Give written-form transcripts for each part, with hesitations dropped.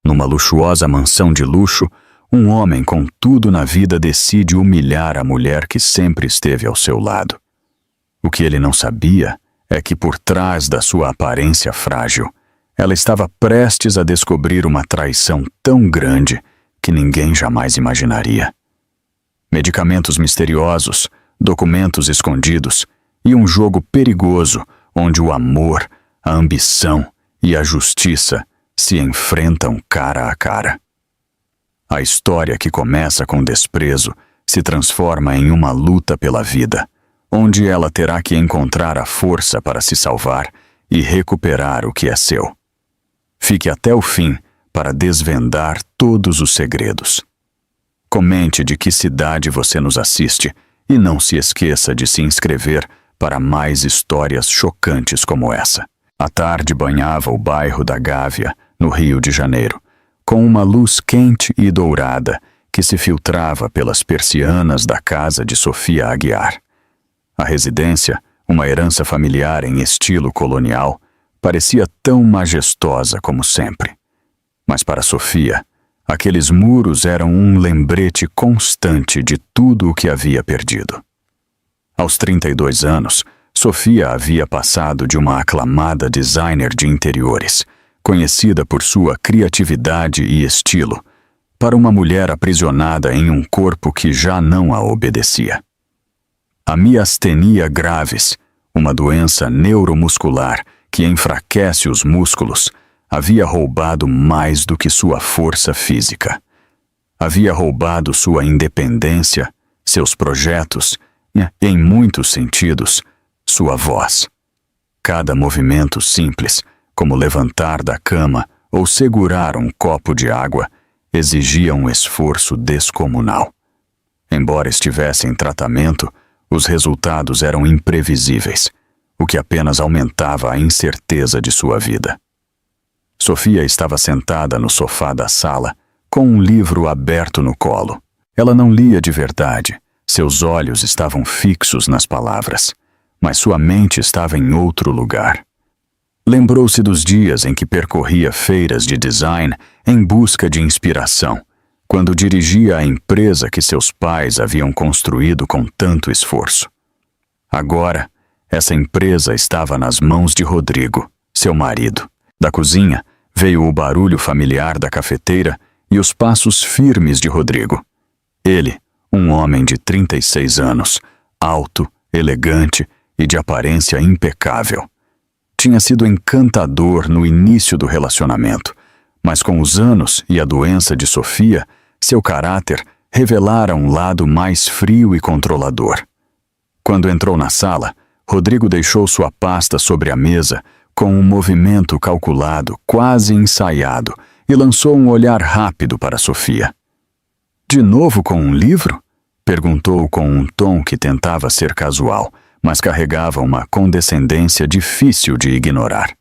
Numa luxuosa mansão de luxo, um homem com tudo na vida decide humilhar a mulher que sempre esteve ao seu lado. O que ele não sabia é que por trás da sua aparência frágil, ela estava prestes a descobrir uma traição tão grande que ninguém jamais imaginaria. Medicamentos misteriosos, documentos escondidos e um jogo perigoso onde o amor, a ambição e a justiça se enfrentam cara a cara. A história que começa com desprezo se transforma em uma luta pela vida, onde ela terá que encontrar a força para se salvar e recuperar o que é seu. Fique até o fim para desvendar todos os segredos. Comente de que cidade você nos assiste e não se esqueça de se inscrever para mais histórias chocantes como essa. A tarde banhava o bairro da Gávea, no Rio de Janeiro, com uma luz quente e dourada que se filtrava pelas persianas da casa de Sofia Aguiar. A residência, uma herança familiar em estilo colonial, parecia tão majestosa como sempre. Mas para Sofia, aqueles muros eram um lembrete constante de tudo o que havia perdido. Aos 32 anos, Sofia havia passado de uma aclamada designer de interiores, conhecida por sua criatividade e estilo, para uma mulher aprisionada em um corpo que já não a obedecia. A miastenia gravis, uma doença neuromuscular que enfraquece os músculos, havia roubado mais do que sua força física. Havia roubado sua independência, seus projetos e, em muitos sentidos, sua voz. Cada movimento simples, como levantar da cama ou segurar um copo de água, exigia um esforço descomunal. Embora estivesse em tratamento, os resultados eram imprevisíveis, o que apenas aumentava a incerteza de sua vida. Sofia estava sentada no sofá da sala, com um livro aberto no colo. Ela não lia de verdade, seus olhos estavam fixos nas palavras, mas sua mente estava em outro lugar. Lembrou-se dos dias em que percorria feiras de design em busca de inspiração, quando dirigia a empresa que seus pais haviam construído com tanto esforço. Agora, essa empresa estava nas mãos de Rodrigo, seu marido. Da cozinha, veio o barulho familiar da cafeteira e os passos firmes de Rodrigo. Ele, um homem de 36 anos, alto, elegante e de aparência impecável. Tinha sido encantador no início do relacionamento, mas com os anos e a doença de Sofia, seu caráter revelara um lado mais frio e controlador. Quando entrou na sala, Rodrigo deixou sua pasta sobre a mesa com um movimento calculado, quase ensaiado, e lançou um olhar rápido para Sofia. "De novo com um livro?" perguntou com um tom que tentava ser casual, mas carregava uma condescendência difícil de ignorar.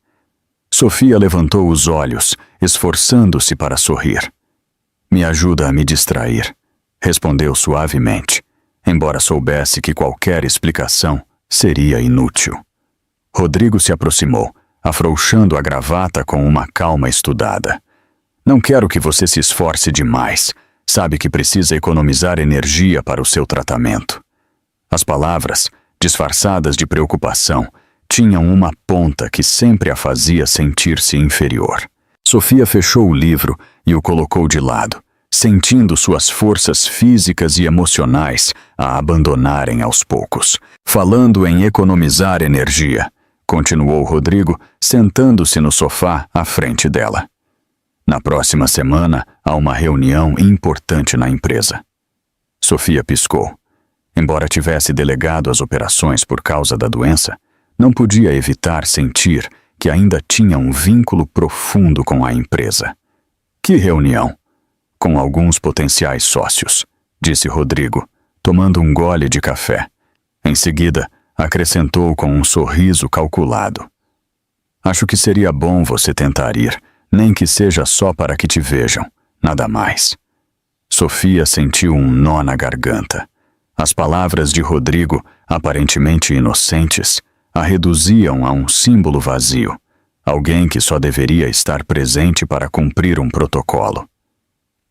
Sofia levantou os olhos, esforçando-se para sorrir. "Me ajuda a me distrair", respondeu suavemente, embora soubesse que qualquer explicação seria inútil. Rodrigo se aproximou, afrouxando a gravata com uma calma estudada. "Não quero que você se esforce demais. Sabe que precisa economizar energia para o seu tratamento." As palavras, disfarçadas de preocupação, tinham uma ponta que sempre a fazia sentir-se inferior. Sofia fechou o livro e o colocou de lado, sentindo suas forças físicas e emocionais a abandonarem aos poucos. "Falando em economizar energia", continuou Rodrigo, sentando-se no sofá à frente dela. "Na próxima semana há uma reunião importante na empresa." Sofia piscou. Embora tivesse delegado as operações por causa da doença, não podia evitar sentir que ainda tinha um vínculo profundo com a empresa. "Que reunião?" "Com alguns potenciais sócios", disse Rodrigo, tomando um gole de café. Em seguida, acrescentou com um sorriso calculado: "Acho que seria bom você tentar ir, nem que seja só para que te vejam, nada mais." Sofia sentiu um nó na garganta. As palavras de Rodrigo, aparentemente inocentes, a reduziam a um símbolo vazio, Alguém que só deveria estar presente para cumprir um protocolo.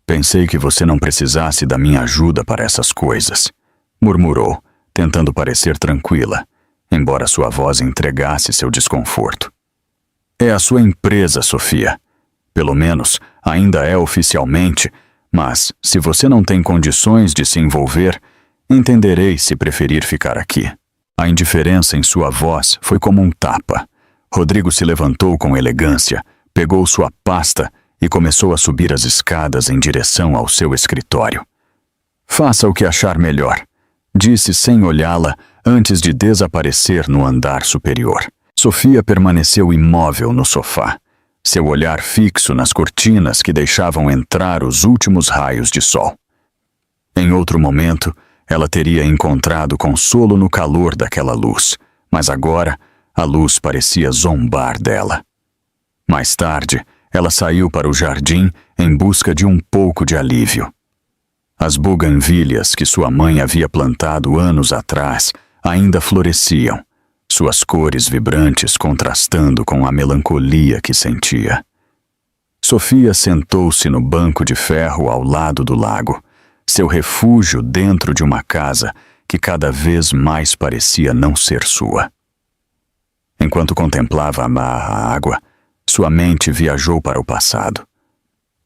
Pensei que você não precisasse da minha ajuda para essas coisas, murmurou, tentando parecer tranquila, embora sua voz entregasse seu desconforto. É a sua empresa, Sofia. Pelo menos, ainda é oficialmente, mas, se você não tem condições de se envolver, entenderei se preferir ficar aqui. A indiferença em sua voz foi como um tapa. Rodrigo se levantou com elegância, pegou sua pasta e começou a subir as escadas em direção ao seu escritório. Faça o que achar melhor, disse sem olhá-la antes de desaparecer no andar superior. Sofia permaneceu imóvel no sofá, seu olhar fixo nas cortinas que deixavam entrar os últimos raios de sol. Em outro momento, ela teria encontrado consolo no calor daquela luz, mas agora a luz parecia zombar dela. Mais tarde, ela saiu para o jardim em busca de um pouco de alívio. As buganvílias que sua mãe havia plantado anos atrás ainda floresciam, suas cores vibrantes contrastando com a melancolia que sentia. Sofia sentou-se no banco de ferro ao lado do lago, seu refúgio dentro de uma casa que cada vez mais parecia não ser sua. Enquanto contemplava a água, sua mente viajou para o passado.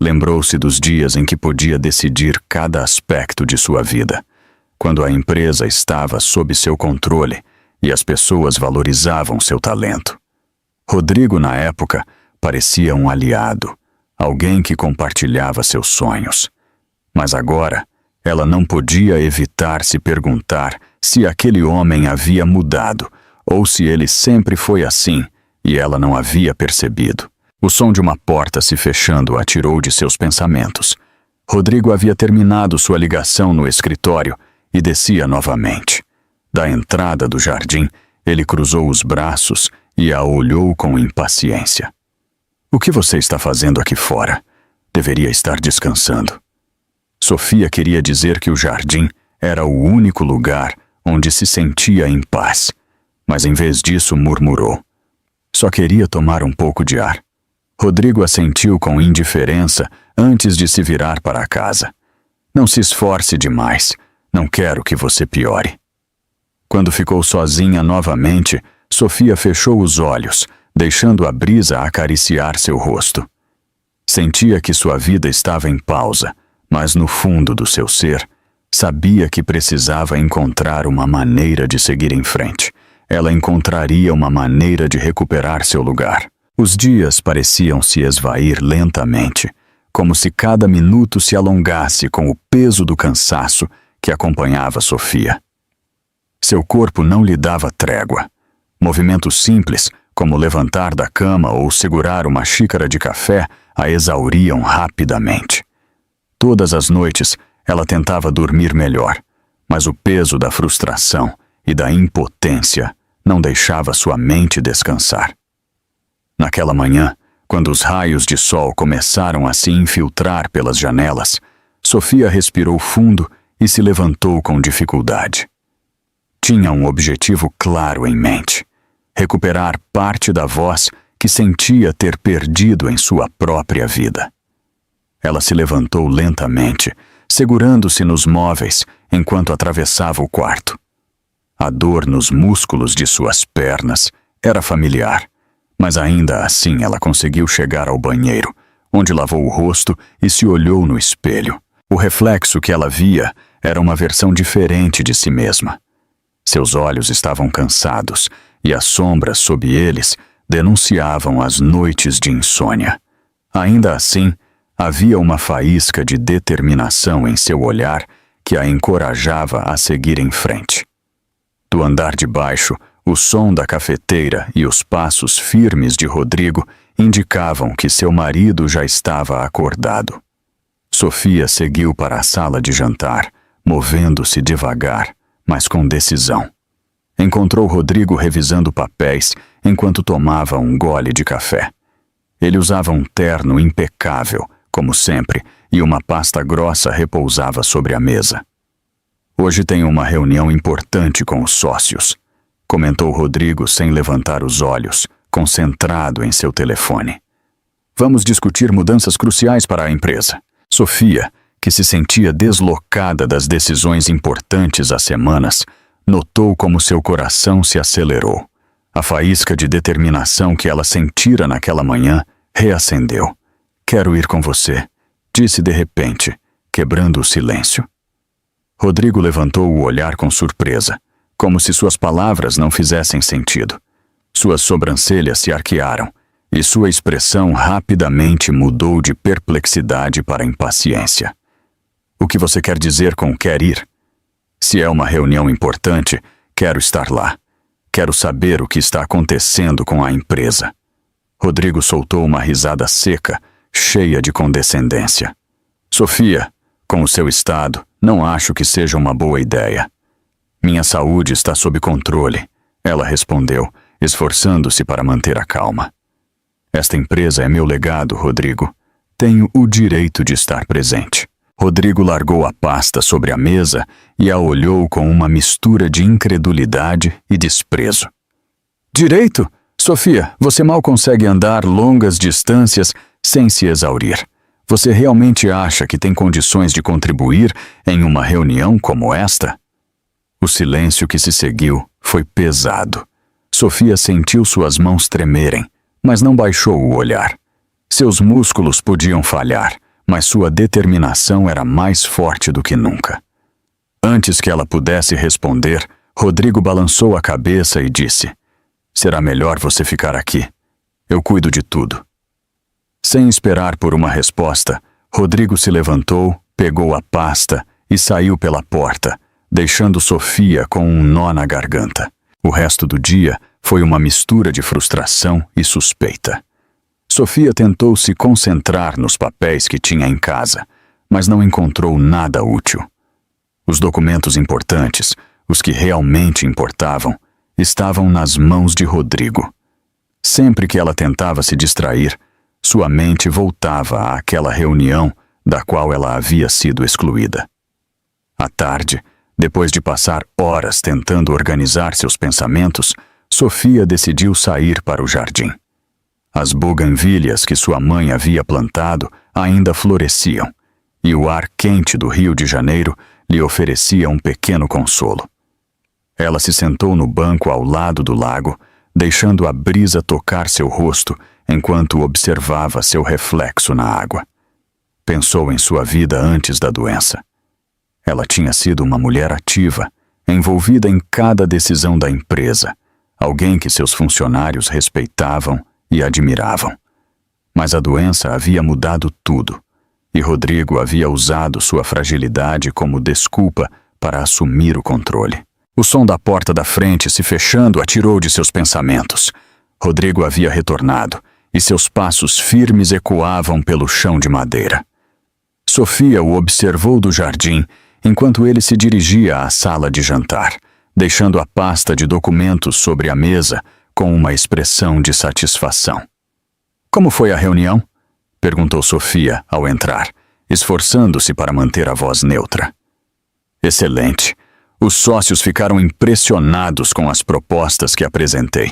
Lembrou-se dos dias em que podia decidir cada aspecto de sua vida, quando a empresa estava sob seu controle e as pessoas valorizavam seu talento. Rodrigo, na época, parecia um aliado, alguém que compartilhava seus sonhos. Mas agora, ela não podia evitar se perguntar se aquele homem havia mudado ou se ele sempre foi assim e ela não havia percebido. O som de uma porta se fechando a tirou de seus pensamentos. Rodrigo havia terminado sua ligação no escritório e descia novamente. Da entrada do jardim, ele cruzou os braços e a olhou com impaciência. O que você está fazendo aqui fora? Deveria estar descansando. Sofia queria dizer que o jardim era o único lugar onde se sentia em paz, mas em vez disso murmurou. Só queria tomar um pouco de ar. Rodrigo assentiu com indiferença antes de se virar para a casa. Não se esforce demais, não quero que você piore. Quando ficou sozinha novamente, Sofia fechou os olhos, deixando a brisa acariciar seu rosto. Sentia que sua vida estava em pausa, mas no fundo do seu ser, sabia que precisava encontrar uma maneira de seguir em frente. Ela encontraria uma maneira de recuperar seu lugar. Os dias pareciam se esvair lentamente, como se cada minuto se alongasse com o peso do cansaço que acompanhava Sofia. Seu corpo não lhe dava trégua. Movimentos simples, como levantar da cama ou segurar uma xícara de café, a exauriam rapidamente. Todas as noites, ela tentava dormir melhor, mas o peso da frustração e da impotência não deixava sua mente descansar. Naquela manhã, quando os raios de sol começaram a se infiltrar pelas janelas, Sofia respirou fundo e se levantou com dificuldade. Tinha um objetivo claro em mente: recuperar parte da voz que sentia ter perdido em sua própria vida. Ela se levantou lentamente, segurando-se nos móveis enquanto atravessava o quarto. A dor nos músculos de suas pernas era familiar, mas ainda assim ela conseguiu chegar ao banheiro, onde lavou o rosto e se olhou no espelho. O reflexo que ela via era uma versão diferente de si mesma. Seus olhos estavam cansados e as sombras sob eles denunciavam as noites de insônia. Ainda assim, havia uma faísca de determinação em seu olhar que a encorajava a seguir em frente. Do andar de baixo, o som da cafeteira e os passos firmes de Rodrigo indicavam que seu marido já estava acordado. Sofia seguiu para a sala de jantar, movendo-se devagar, mas com decisão. Encontrou Rodrigo revisando papéis enquanto tomava um gole de café. Ele usava um terno impecável, como sempre, e uma pasta grossa repousava sobre a mesa. Hoje tenho uma reunião importante com os sócios, comentou Rodrigo sem levantar os olhos, concentrado em seu telefone. Vamos discutir mudanças cruciais para a empresa. Sofia, que se sentia deslocada das decisões importantes há semanas, notou como seu coração se acelerou. A faísca de determinação que ela sentira naquela manhã reacendeu. Quero ir com você, disse de repente, quebrando o silêncio. Rodrigo levantou o olhar com surpresa, como se suas palavras não fizessem sentido. Suas sobrancelhas se arquearam, e sua expressão rapidamente mudou de perplexidade para impaciência. O que você quer dizer com quer ir? Se é uma reunião importante, quero estar lá. Quero saber o que está acontecendo com a empresa. Rodrigo soltou uma risada seca, cheia de condescendência. Sofia, com o seu estado, não acho que seja uma boa ideia. Minha saúde está sob controle, ela respondeu, esforçando-se para manter a calma. Esta empresa é meu legado, Rodrigo. Tenho o direito de estar presente. Rodrigo largou a pasta sobre a mesa e a olhou com uma mistura de incredulidade e desprezo. Direito? Sofia, você mal consegue andar longas distâncias sem se exaurir. Você realmente acha que tem condições de contribuir em uma reunião como esta? O silêncio que se seguiu foi pesado. Sofia sentiu suas mãos tremerem, mas não baixou o olhar. Seus músculos podiam falhar, mas sua determinação era mais forte do que nunca. Antes que ela pudesse responder, Rodrigo balançou a cabeça e disse: será melhor você ficar aqui. Eu cuido de tudo. Sem esperar por uma resposta, Rodrigo se levantou, pegou a pasta e saiu pela porta, deixando Sofia com um nó na garganta. O resto do dia foi uma mistura de frustração e suspeita. Sofia tentou se concentrar nos papéis que tinha em casa, mas não encontrou nada útil. Os documentos importantes, os que realmente importavam, estavam nas mãos de Rodrigo. Sempre que ela tentava se distrair, sua mente voltava àquela reunião da qual ela havia sido excluída. À tarde, depois de passar horas tentando organizar seus pensamentos, Sofia decidiu sair para o jardim. As buganvílias que sua mãe havia plantado ainda floresciam, e o ar quente do Rio de Janeiro lhe oferecia um pequeno consolo. Ela se sentou no banco ao lado do lago, deixando a brisa tocar seu rosto enquanto observava seu reflexo na água. Pensou em sua vida antes da doença. Ela tinha sido uma mulher ativa, envolvida em cada decisão da empresa, alguém que seus funcionários respeitavam e admiravam. Mas a doença havia mudado tudo, e Rodrigo havia usado sua fragilidade como desculpa para assumir o controle. O som da porta da frente se fechando a tirou de seus pensamentos. Rodrigo havia retornado, e seus passos firmes ecoavam pelo chão de madeira. Sofia o observou do jardim, enquanto ele se dirigia à sala de jantar, deixando a pasta de documentos sobre a mesa com uma expressão de satisfação. Como foi a reunião? Perguntou Sofia ao entrar, esforçando-se para manter a voz neutra. Excelente. Os sócios ficaram impressionados com as propostas que apresentei.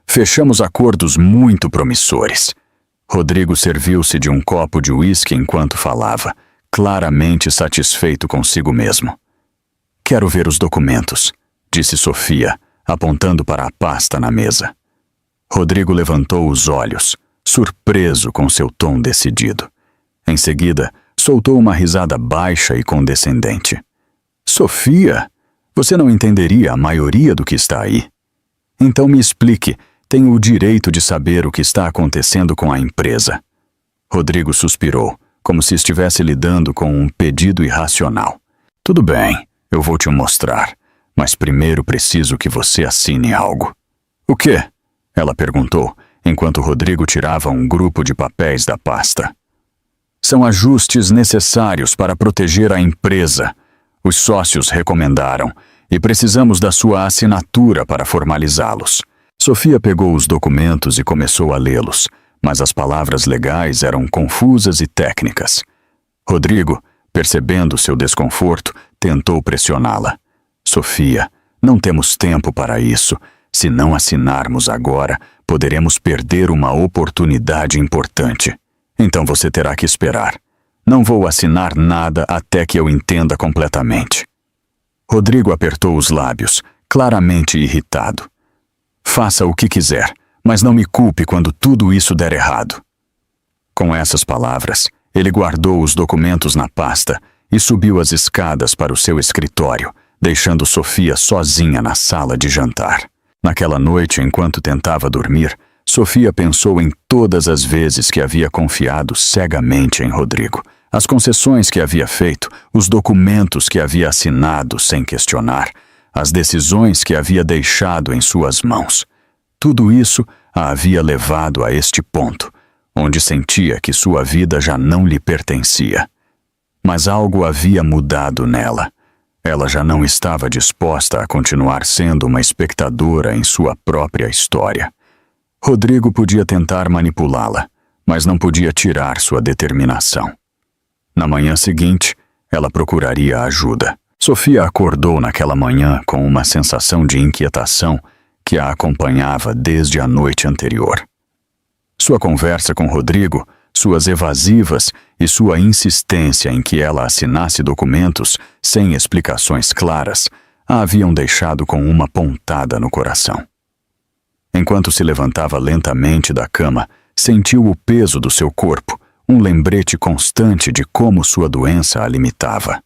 Fechamos acordos muito promissores. Rodrigo serviu-se de um copo de uísque enquanto falava, claramente satisfeito consigo mesmo. Quero ver os documentos, disse Sofia, apontando para a pasta na mesa. Rodrigo levantou os olhos, surpreso com seu tom decidido. Em seguida, soltou uma risada baixa e condescendente. Sofia, você não entenderia a maioria do que está aí. Então me explique, tenho o direito de saber o que está acontecendo com a empresa. Rodrigo suspirou, como se estivesse lidando com um pedido irracional. Tudo bem, eu vou te mostrar, mas primeiro preciso que você assine algo. O quê? Ela perguntou, enquanto Rodrigo tirava um grupo de papéis da pasta. São ajustes necessários para proteger a empresa. Os sócios recomendaram, e precisamos da sua assinatura para formalizá-los. Sofia pegou os documentos e começou a lê-los, mas as palavras legais eram confusas e técnicas. Rodrigo, percebendo seu desconforto, tentou pressioná-la. Sofia, não temos tempo para isso. Se não assinarmos agora, poderemos perder uma oportunidade importante. Então você terá que esperar. Não vou assinar nada até que eu entenda completamente. Rodrigo apertou os lábios, claramente irritado. Faça o que quiser, mas não me culpe quando tudo isso der errado. Com essas palavras, ele guardou os documentos na pasta e subiu as escadas para o seu escritório, deixando Sofia sozinha na sala de jantar. Naquela noite, enquanto tentava dormir, Sofia pensou em todas as vezes que havia confiado cegamente em Rodrigo, as concessões que havia feito, os documentos que havia assinado sem questionar, as decisões que havia deixado em suas mãos. Tudo isso a havia levado a este ponto, onde sentia que sua vida já não lhe pertencia. Mas algo havia mudado nela. Ela já não estava disposta a continuar sendo uma espectadora em sua própria história. Rodrigo podia tentar manipulá-la, mas não podia tirar sua determinação. Na manhã seguinte, ela procuraria ajuda. Sofia acordou naquela manhã com uma sensação de inquietação que a acompanhava desde a noite anterior. Sua conversa com Rodrigo, suas evasivas e sua insistência em que ela assinasse documentos sem explicações claras a haviam deixado com uma pontada no coração. Enquanto se levantava lentamente da cama, sentiu o peso do seu corpo, um lembrete constante de como sua doença a limitava.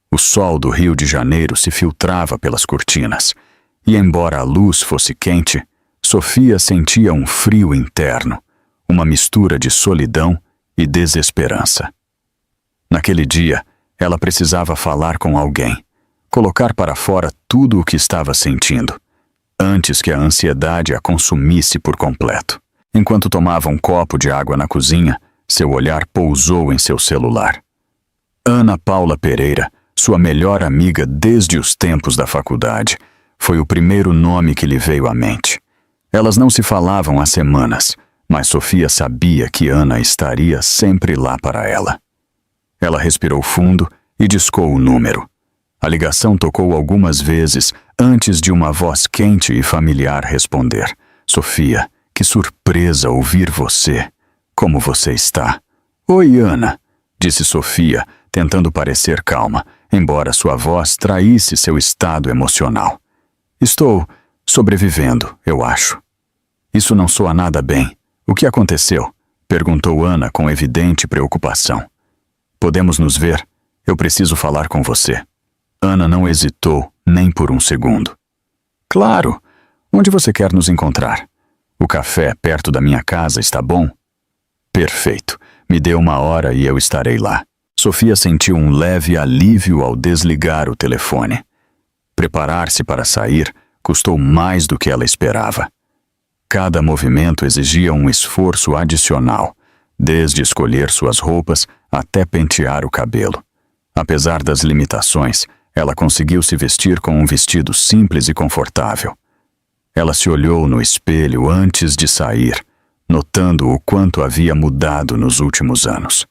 O sol do Rio de Janeiro se filtrava pelas cortinas, e embora a luz fosse quente, Sofia sentia um frio interno, uma mistura de solidão e desesperança. Naquele dia, ela precisava falar com alguém, colocar para fora tudo o que estava sentindo, antes que a ansiedade a consumisse por completo. Enquanto tomava um copo de água na cozinha, seu olhar pousou em seu celular. Ana Paula Pereira, sua melhor amiga desde os tempos da faculdade, foi o primeiro nome que lhe veio à mente. Elas não se falavam há semanas, mas Sofia sabia que Ana estaria sempre lá para ela. Ela respirou fundo e discou o número. A ligação tocou algumas vezes antes de uma voz quente e familiar responder. Sofia, que surpresa ouvir você. Como você está? Oi, Ana, disse Sofia, tentando parecer calma, embora sua voz traísse seu estado emocional. Estou sobrevivendo, eu acho. Isso não soa nada bem. O que aconteceu? Perguntou Ana com evidente preocupação. Podemos nos ver? Eu preciso falar com você. Ana não hesitou nem por um segundo. Claro! Onde você quer nos encontrar? O café perto da minha casa está bom? Perfeito. Me dê 1 hora e eu estarei lá. Sofia sentiu um leve alívio ao desligar o telefone. Preparar-se para sair custou mais do que ela esperava. Cada movimento exigia um esforço adicional, desde escolher suas roupas até pentear o cabelo. Apesar das limitações, ela conseguiu se vestir com um vestido simples e confortável. Ela se olhou no espelho antes de sair, notando o quanto havia mudado nos últimos anos.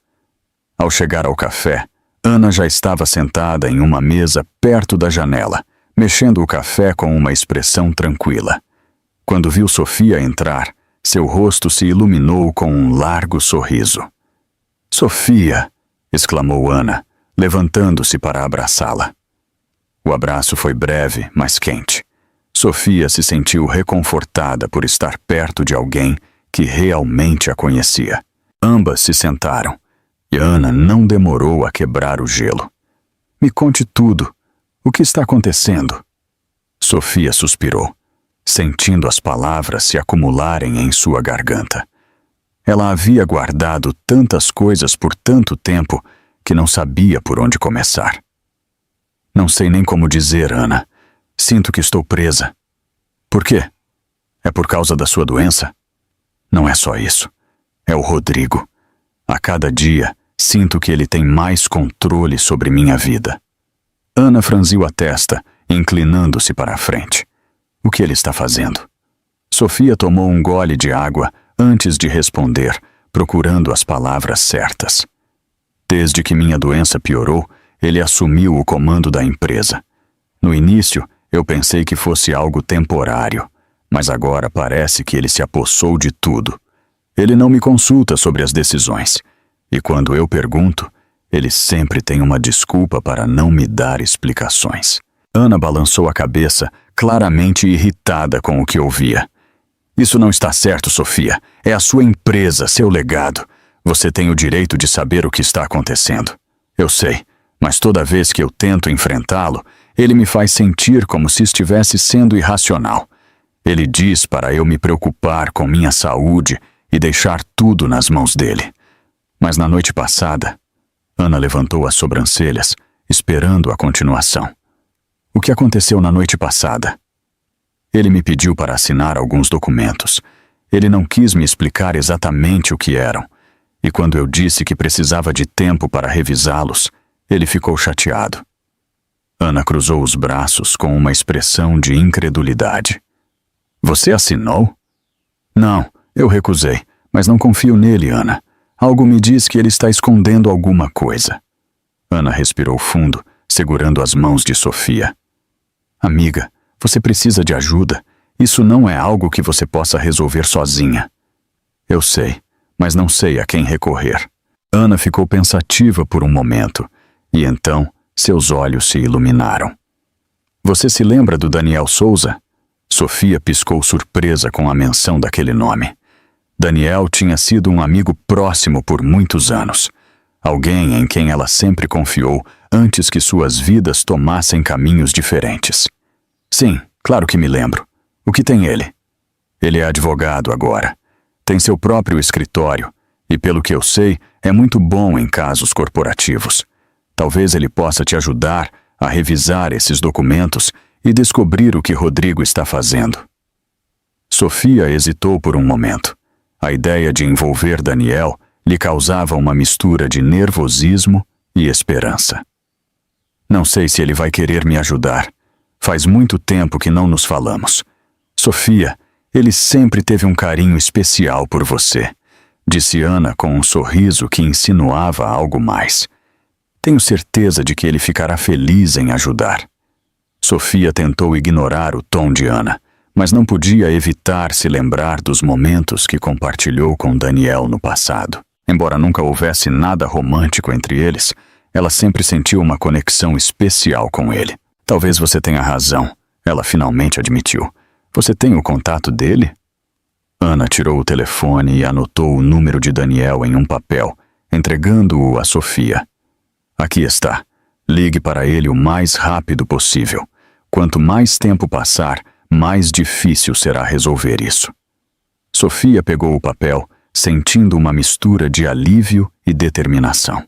Ao chegar ao café, Ana já estava sentada em uma mesa perto da janela, mexendo o café com uma expressão tranquila. Quando viu Sofia entrar, seu rosto se iluminou com um largo sorriso. "Sofia!" exclamou Ana, levantando-se para abraçá-la. O abraço foi breve, mas quente. Sofia se sentiu reconfortada por estar perto de alguém que realmente a conhecia. Ambas se sentaram, e Ana não demorou a quebrar o gelo. "Me conte tudo. O que está acontecendo?" Sofia suspirou, sentindo as palavras se acumularem em sua garganta. Ela havia guardado tantas coisas por tanto tempo que não sabia por onde começar. "Não sei nem como dizer, Ana. Sinto que estou presa." "Por quê? É por causa da sua doença?" "Não é só isso. É o Rodrigo. A cada dia, sinto que ele tem mais controle sobre minha vida." Ana franziu a testa, inclinando-se para a frente. O que ele está fazendo? Sofia tomou um gole de água antes de responder, procurando as palavras certas. "Desde que minha doença piorou, ele assumiu o comando da empresa. No início, eu pensei que fosse algo temporário, mas agora parece que ele se apossou de tudo. Ele não me consulta sobre as decisões, e quando eu pergunto, ele sempre tem uma desculpa para não me dar explicações. Ana balançou a cabeça, claramente irritada com o que ouvia. Isso não está certo, Sofia. É a sua empresa, seu legado. Você tem o direito de saber o que está acontecendo. Eu sei, mas toda vez que eu tento enfrentá-lo, ele me faz sentir como se estivesse sendo irracional. Ele diz para eu me preocupar com minha saúde e deixar tudo nas mãos dele. Mas na noite passada, Ana levantou as sobrancelhas, esperando a continuação. O que aconteceu na noite passada? Ele me pediu para assinar alguns documentos. Ele não quis me explicar exatamente o que eram. E quando eu disse que precisava de tempo para revisá-los, ele ficou chateado. Ana cruzou os braços com uma expressão de incredulidade. Você assinou? Não, eu recusei, mas não confio nele, Ana. Algo me diz que ele está escondendo alguma coisa. Ana respirou fundo, segurando as mãos de Sofia. Amiga, você precisa de ajuda. Isso não é algo que você possa resolver sozinha. Eu sei, mas não sei a quem recorrer. Ana ficou pensativa por um momento, e então seus olhos se iluminaram. Você se lembra do Daniel Souza? Sofia piscou surpresa com a menção daquele nome. Daniel tinha sido um amigo próximo por muitos anos. Alguém em quem ela sempre confiou antes que suas vidas tomassem caminhos diferentes. Sim, claro que me lembro. O que tem ele? Ele é advogado agora. Tem seu próprio escritório e, pelo que eu sei, é muito bom em casos corporativos. Talvez ele possa te ajudar a revisar esses documentos e descobrir o que Rodrigo está fazendo. Sofia hesitou por um momento. A ideia de envolver Daniel lhe causava uma mistura de nervosismo e esperança. Não sei se ele vai querer me ajudar. Faz muito tempo que não nos falamos. Sofia, ele sempre teve um carinho especial por você, disse Ana com um sorriso que insinuava algo mais. Tenho certeza de que ele ficará feliz em ajudar. Sofia tentou ignorar o tom de Ana, mas não podia evitar se lembrar dos momentos que compartilhou com Daniel no passado. Embora nunca houvesse nada romântico entre eles, ela sempre sentiu uma conexão especial com ele. Talvez você tenha razão, ela finalmente admitiu. Você tem o contato dele? Ana tirou o telefone e anotou o número de Daniel em um papel, entregando-o a Sofia. Aqui está. Ligue para ele o mais rápido possível. Quanto mais tempo passar, mais difícil será resolver isso. Sofia pegou o papel, sentindo uma mistura de alívio e determinação.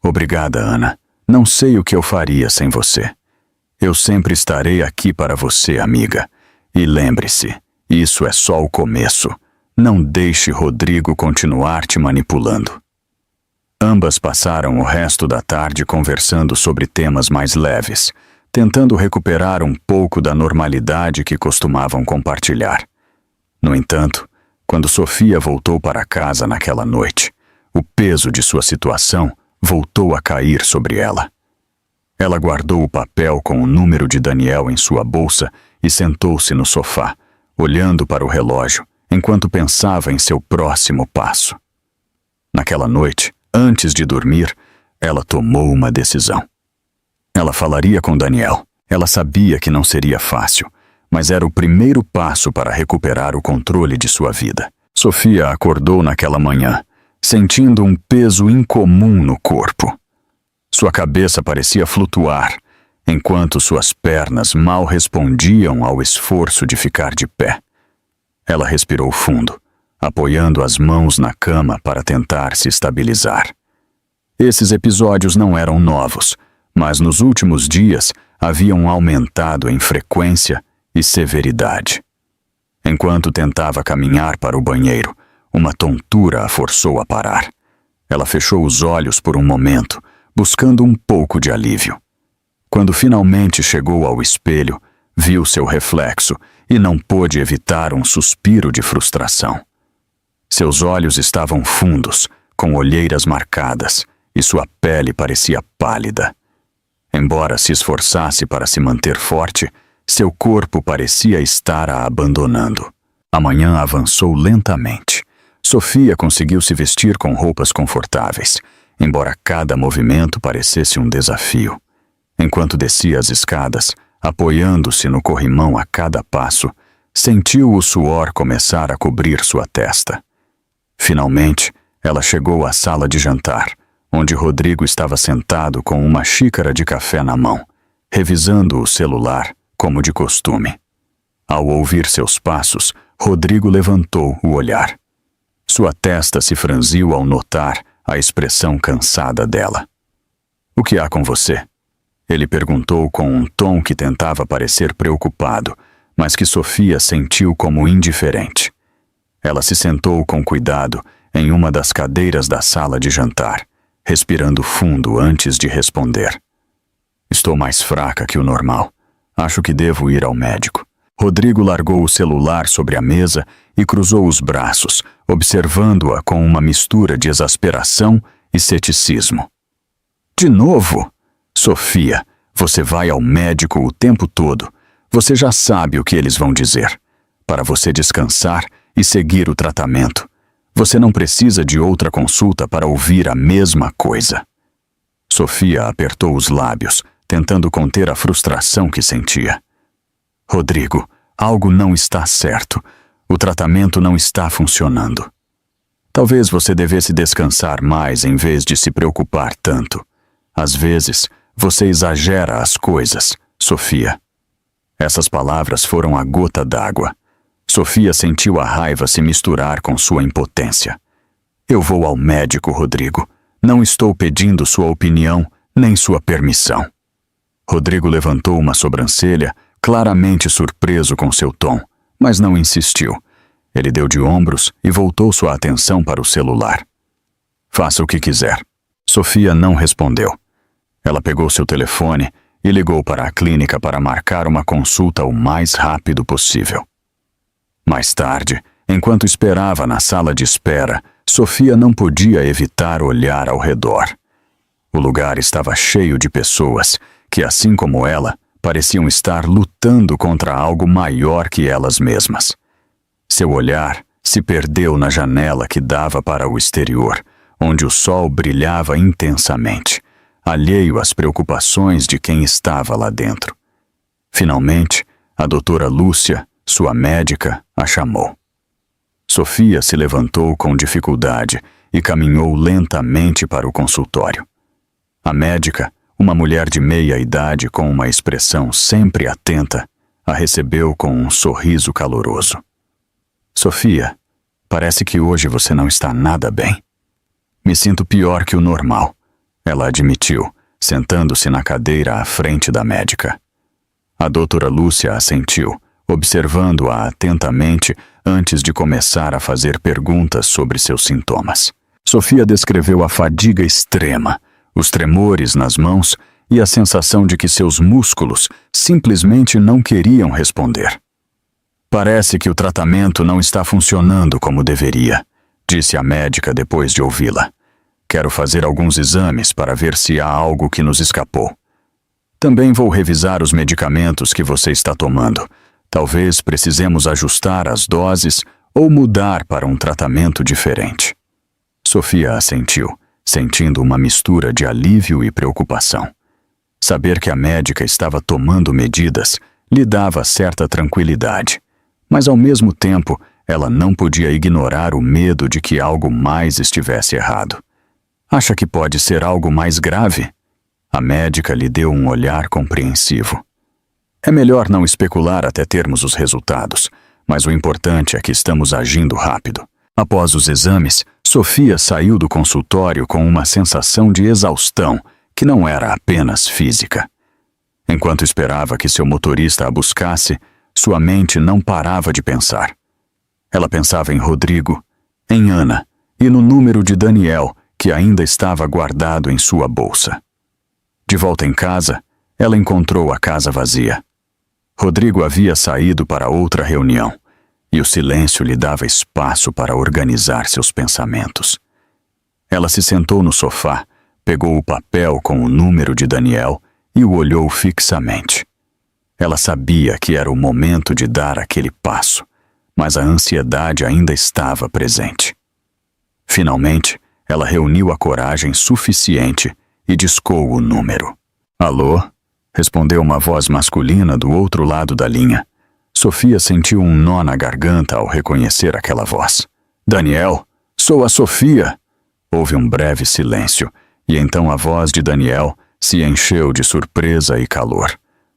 Obrigada, Ana. Não sei o que eu faria sem você. Eu sempre estarei aqui para você, amiga. E lembre-se, isso é só o começo. Não deixe Rodrigo continuar te manipulando. Ambas passaram o resto da tarde conversando sobre temas mais leves, tentando recuperar um pouco da normalidade que costumavam compartilhar. No entanto, quando Sofia voltou para casa naquela noite, o peso de sua situação voltou a cair sobre ela. Ela guardou o papel com o número de Daniel em sua bolsa e sentou-se no sofá, olhando para o relógio, enquanto pensava em seu próximo passo. Naquela noite, antes de dormir, ela tomou uma decisão. Ela falaria com Daniel. Ela sabia que não seria fácil, mas era o primeiro passo para recuperar o controle de sua vida. Sofia acordou naquela manhã, sentindo um peso incomum no corpo. Sua cabeça parecia flutuar, enquanto suas pernas mal respondiam ao esforço de ficar de pé. Ela respirou fundo, apoiando as mãos na cama para tentar se estabilizar. Esses episódios não eram novos, mas nos últimos dias haviam aumentado em frequência e severidade. Enquanto tentava caminhar para o banheiro, uma tontura a forçou a parar. Ela fechou os olhos por um momento, buscando um pouco de alívio. Quando finalmente chegou ao espelho, viu seu reflexo e não pôde evitar um suspiro de frustração. Seus olhos estavam fundos, com olheiras marcadas, e sua pele parecia pálida. Embora se esforçasse para se manter forte, Seu corpo parecia estar a abandonando. A manhã avançou lentamente. Sofia conseguiu se vestir com roupas confortáveis, embora cada movimento parecesse um desafio. Enquanto descia as escadas, apoiando-se no corrimão a cada passo, sentiu o suor começar a cobrir sua testa. Finalmente, ela chegou à sala de jantar, onde Rodrigo estava sentado com uma xícara de café na mão, revisando o celular, como de costume. Ao ouvir seus passos, Rodrigo levantou o olhar. Sua testa se franziu ao notar a expressão cansada dela. "O que há com você?" Ele perguntou com um tom que tentava parecer preocupado, mas que Sofia sentiu como indiferente. Ela se sentou com cuidado em uma das cadeiras da sala de jantar, respirando fundo antes de responder. "Estou mais fraca que o normal. Acho que devo ir ao médico." Rodrigo largou o celular sobre a mesa e cruzou os braços, observando-a com uma mistura de exasperação e ceticismo. "De novo? Sofia, você vai ao médico o tempo todo. Você já sabe o que eles vão dizer. Para você descansar e seguir o tratamento. Você não precisa de outra consulta para ouvir a mesma coisa." Sofia apertou os lábios, tentando conter a frustração que sentia. "Rodrigo, algo não está certo. O tratamento não está funcionando. Talvez você devesse descansar mais em vez de se preocupar tanto. Às vezes, você exagera as coisas, Sofia." Essas palavras foram a gota d'água. Sofia sentiu a raiva se misturar com sua impotência. "Eu vou ao médico, Rodrigo. Não estou pedindo sua opinião, nem sua permissão." Rodrigo levantou uma sobrancelha, claramente surpreso com seu tom, mas não insistiu. Ele deu de ombros e voltou sua atenção para o celular. "Faça o que quiser." Sofia não respondeu. Ela pegou seu telefone e ligou para a clínica para marcar uma consulta o mais rápido possível. Mais tarde, enquanto esperava na sala de espera, Sofia não podia evitar olhar ao redor. O lugar estava cheio de pessoas que, assim como ela, pareciam estar lutando contra algo maior que elas mesmas. Seu olhar se perdeu na janela que dava para o exterior, onde o sol brilhava intensamente, alheio às preocupações de quem estava lá dentro. Finalmente, a doutora Lúcia, sua médica, a chamou. Sofia se levantou com dificuldade e caminhou lentamente para o consultório. A médica, uma mulher de meia idade com uma expressão sempre atenta, a recebeu com um sorriso caloroso. "Sofia, parece que hoje você não está nada bem." "Me sinto pior que o normal," ela admitiu, sentando-se na cadeira à frente da médica. A doutora Lúcia assentiu, observando-a atentamente antes de começar a fazer perguntas sobre seus sintomas. Sofia descreveu a fadiga extrema, os tremores nas mãos e a sensação de que seus músculos simplesmente não queriam responder. "Parece que o tratamento não está funcionando como deveria", disse a médica depois de ouvi-la. "Quero fazer alguns exames para ver se há algo que nos escapou. Também vou revisar os medicamentos que você está tomando. Talvez precisemos ajustar as doses ou mudar para um tratamento diferente." Sofia assentiu, sentindo uma mistura de alívio e preocupação. Saber que a médica estava tomando medidas lhe dava certa tranquilidade, mas ao mesmo tempo ela não podia ignorar o medo de que algo mais estivesse errado. "Acha que pode ser algo mais grave?" A médica lhe deu um olhar compreensivo. "É melhor não especular até termos os resultados, mas o importante é que estamos agindo rápido." Após os exames, Sofia saiu do consultório com uma sensação de exaustão que não era apenas física. Enquanto esperava que seu motorista a buscasse, sua mente não parava de pensar. Ela pensava em Rodrigo, em Ana e no número de Daniel, que ainda estava guardado em sua bolsa. De volta em casa, ela encontrou a casa vazia. Rodrigo havia saído para outra reunião, e o silêncio lhe dava espaço para organizar seus pensamentos. Ela se sentou no sofá, pegou o papel com o número de Daniel e o olhou fixamente. Ela sabia que era o momento de dar aquele passo, mas a ansiedade ainda estava presente. Finalmente, ela reuniu a coragem suficiente e discou o número. Alô? Respondeu uma voz masculina do outro lado da linha. Sofia sentiu um nó na garganta ao reconhecer aquela voz. Daniel, sou a Sofia! Houve um breve silêncio, e então a voz de Daniel se encheu de surpresa e calor.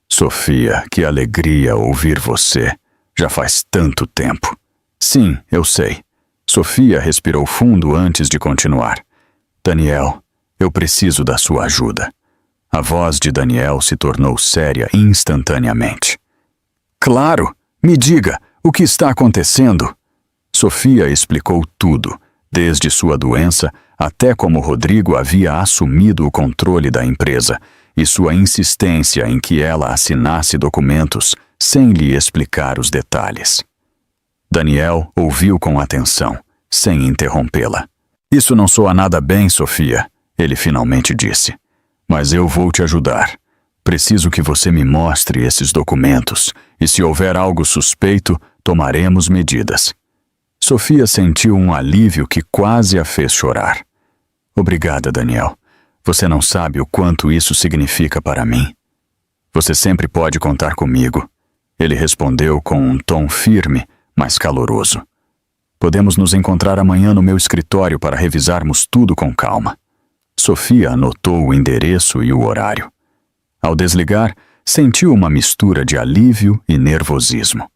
Sofia, que alegria ouvir você. Já faz tanto tempo. Sim, eu sei. Sofia respirou fundo antes de continuar. Daniel, eu preciso da sua ajuda. A voz de Daniel se tornou séria instantaneamente. Claro, me diga, o que está acontecendo? Sofia explicou tudo, desde sua doença até como Rodrigo havia assumido o controle da empresa e sua insistência em que ela assinasse documentos sem lhe explicar os detalhes. Daniel ouviu com atenção, sem interrompê-la. Isso não soa nada bem, Sofia, ele finalmente disse. Mas eu vou te ajudar. Preciso que você me mostre esses documentos, e se houver algo suspeito, tomaremos medidas. Sofia sentiu um alívio que quase a fez chorar. Obrigada, Daniel. Você não sabe o quanto isso significa para mim. Você sempre pode contar comigo. Ele respondeu com um tom firme, mas caloroso. Podemos nos encontrar amanhã no meu escritório para revisarmos tudo com calma. Sofia anotou o endereço e o horário. Ao desligar, sentiu uma mistura de alívio e nervosismo.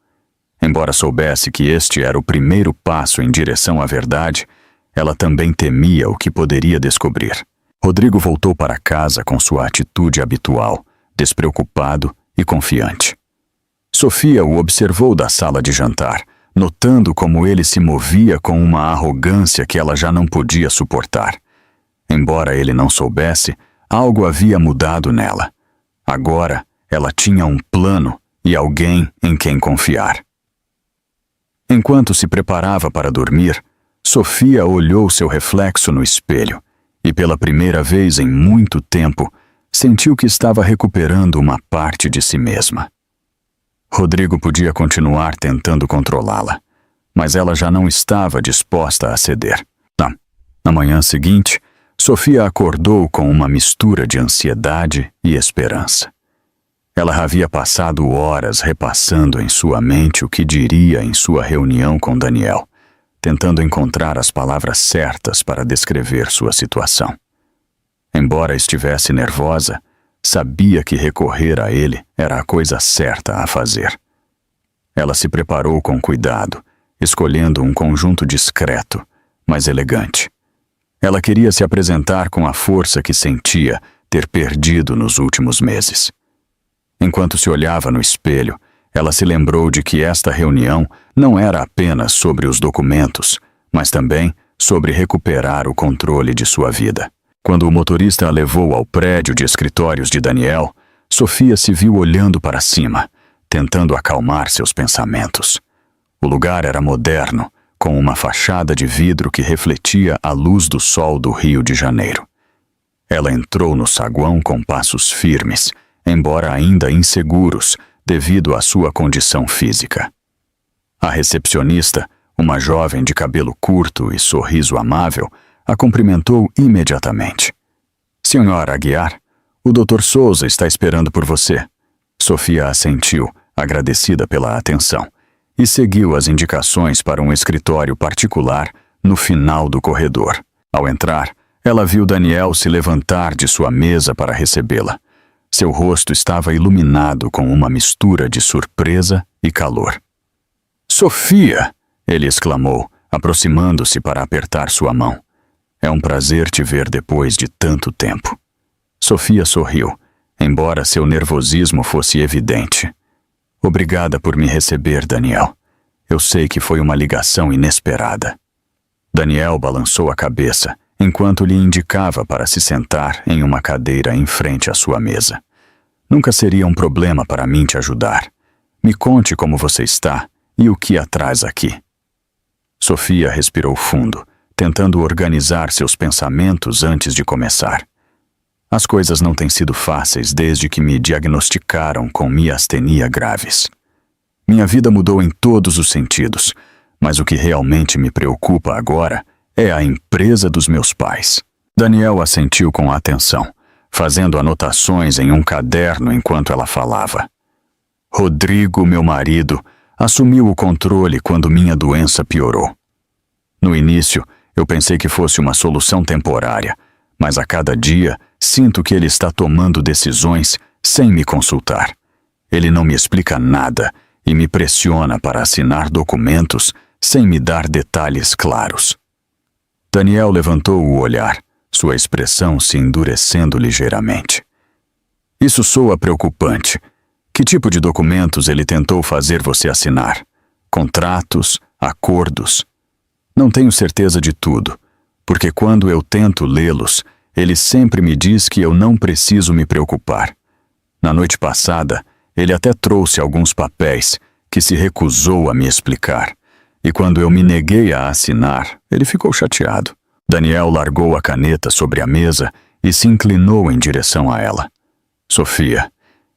Embora soubesse que este era o primeiro passo em direção à verdade, ela também temia o que poderia descobrir. Rodrigo voltou para casa com sua atitude habitual, despreocupado e confiante. Sofia o observou da sala de jantar, notando como ele se movia com uma arrogância que ela já não podia suportar. Embora ele não soubesse, algo havia mudado nela. Agora, ela tinha um plano e alguém em quem confiar. Enquanto se preparava para dormir, Sofia olhou seu reflexo no espelho e, pela primeira vez em muito tempo, sentiu que estava recuperando uma parte de si mesma. Rodrigo podia continuar tentando controlá-la, mas ela já não estava disposta a ceder. Na manhã seguinte, Sofia acordou com uma mistura de ansiedade e esperança. Ela havia passado horas repassando em sua mente o que diria em sua reunião com Daniel, tentando encontrar as palavras certas para descrever sua situação. Embora estivesse nervosa, sabia que recorrer a ele era a coisa certa a fazer. Ela se preparou com cuidado, escolhendo um conjunto discreto, mas elegante. Ela queria se apresentar com a força que sentia ter perdido nos últimos meses. Enquanto se olhava no espelho, ela se lembrou de que esta reunião não era apenas sobre os documentos, mas também sobre recuperar o controle de sua vida. Quando o motorista a levou ao prédio de escritórios de Daniel, Sofia se viu olhando para cima, tentando acalmar seus pensamentos. O lugar era moderno, com uma fachada de vidro que refletia a luz do sol do Rio de Janeiro. Ela entrou no saguão com passos firmes, embora ainda inseguros devido à sua condição física. A recepcionista, uma jovem de cabelo curto e sorriso amável, a cumprimentou imediatamente. Senhora Aguiar, o Dr. Souza está esperando por você. Sofia assentiu, agradecida pela atenção, e seguiu as indicações para um escritório particular no final do corredor. Ao entrar, ela viu Daniel se levantar de sua mesa para recebê-la. Seu rosto estava iluminado com uma mistura de surpresa e calor. Sofia! Ele exclamou, aproximando-se para apertar sua mão. É um prazer te ver depois de tanto tempo. Sofia sorriu, embora seu nervosismo fosse evidente. Obrigada por me receber, Daniel. Eu sei que foi uma ligação inesperada. Daniel balançou a cabeça, enquanto lhe indicava para se sentar em uma cadeira em frente à sua mesa. Nunca seria um problema para mim te ajudar. Me conte como você está e o que a traz aqui. Sofia respirou fundo, tentando organizar seus pensamentos antes de começar. As coisas não têm sido fáceis desde que me diagnosticaram com miastenia graves. Minha vida mudou em todos os sentidos, mas o que realmente me preocupa agora é a empresa dos meus pais. Daniel assentiu com atenção, fazendo anotações em um caderno enquanto ela falava. Rodrigo, meu marido, assumiu o controle quando minha doença piorou. No início, eu pensei que fosse uma solução temporária, mas a cada dia sinto que ele está tomando decisões sem me consultar. Ele não me explica nada e me pressiona para assinar documentos sem me dar detalhes claros. Daniel levantou o olhar, sua expressão se endurecendo ligeiramente. Isso soa preocupante. Que tipo de documentos ele tentou fazer você assinar? Contratos? Acordos? Não tenho certeza de tudo, porque quando eu tento lê-los, ele sempre me diz que eu não preciso me preocupar. Na noite passada, ele até trouxe alguns papéis que se recusou a me explicar. E quando eu me neguei a assinar, ele ficou chateado. Daniel largou a caneta sobre a mesa e se inclinou em direção a ela. Sofia,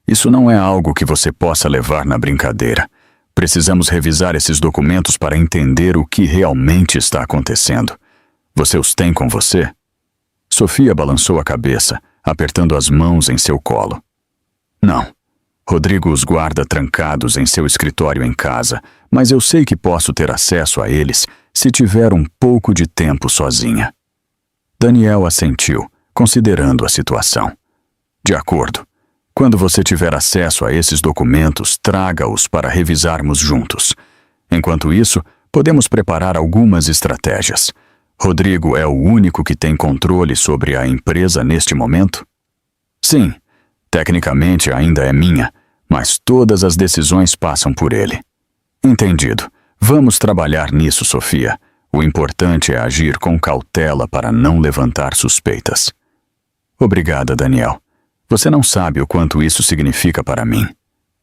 isso não é algo que você possa levar na brincadeira. Precisamos revisar esses documentos para entender o que realmente está acontecendo. Você os tem com você? Sofia balançou a cabeça, apertando as mãos em seu colo. Não. Rodrigo os guarda trancados em seu escritório em casa, mas eu sei que posso ter acesso a eles se tiver um pouco de tempo sozinha. Daniel assentiu, considerando a situação. De acordo. Quando você tiver acesso a esses documentos, traga-os para revisarmos juntos. Enquanto isso, podemos preparar algumas estratégias. Rodrigo é o único que tem controle sobre a empresa neste momento? Sim. Tecnicamente ainda é minha, mas todas as decisões passam por ele. Entendido. Vamos trabalhar nisso, Sofia. O importante é agir com cautela para não levantar suspeitas. Obrigada, Daniel. Você não sabe o quanto isso significa para mim.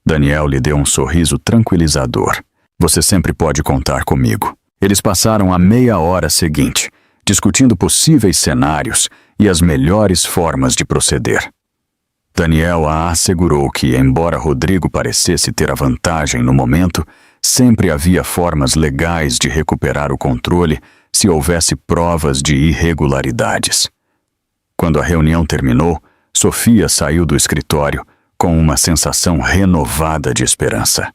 Daniel lhe deu um sorriso tranquilizador. Você sempre pode contar comigo. Eles passaram a meia hora seguinte, discutindo possíveis cenários e as melhores formas de proceder. Daniel a assegurou que, embora Rodrigo parecesse ter a vantagem no momento, sempre havia formas legais de recuperar o controle se houvesse provas de irregularidades. Quando a reunião terminou, Sofia saiu do escritório com uma sensação renovada de esperança.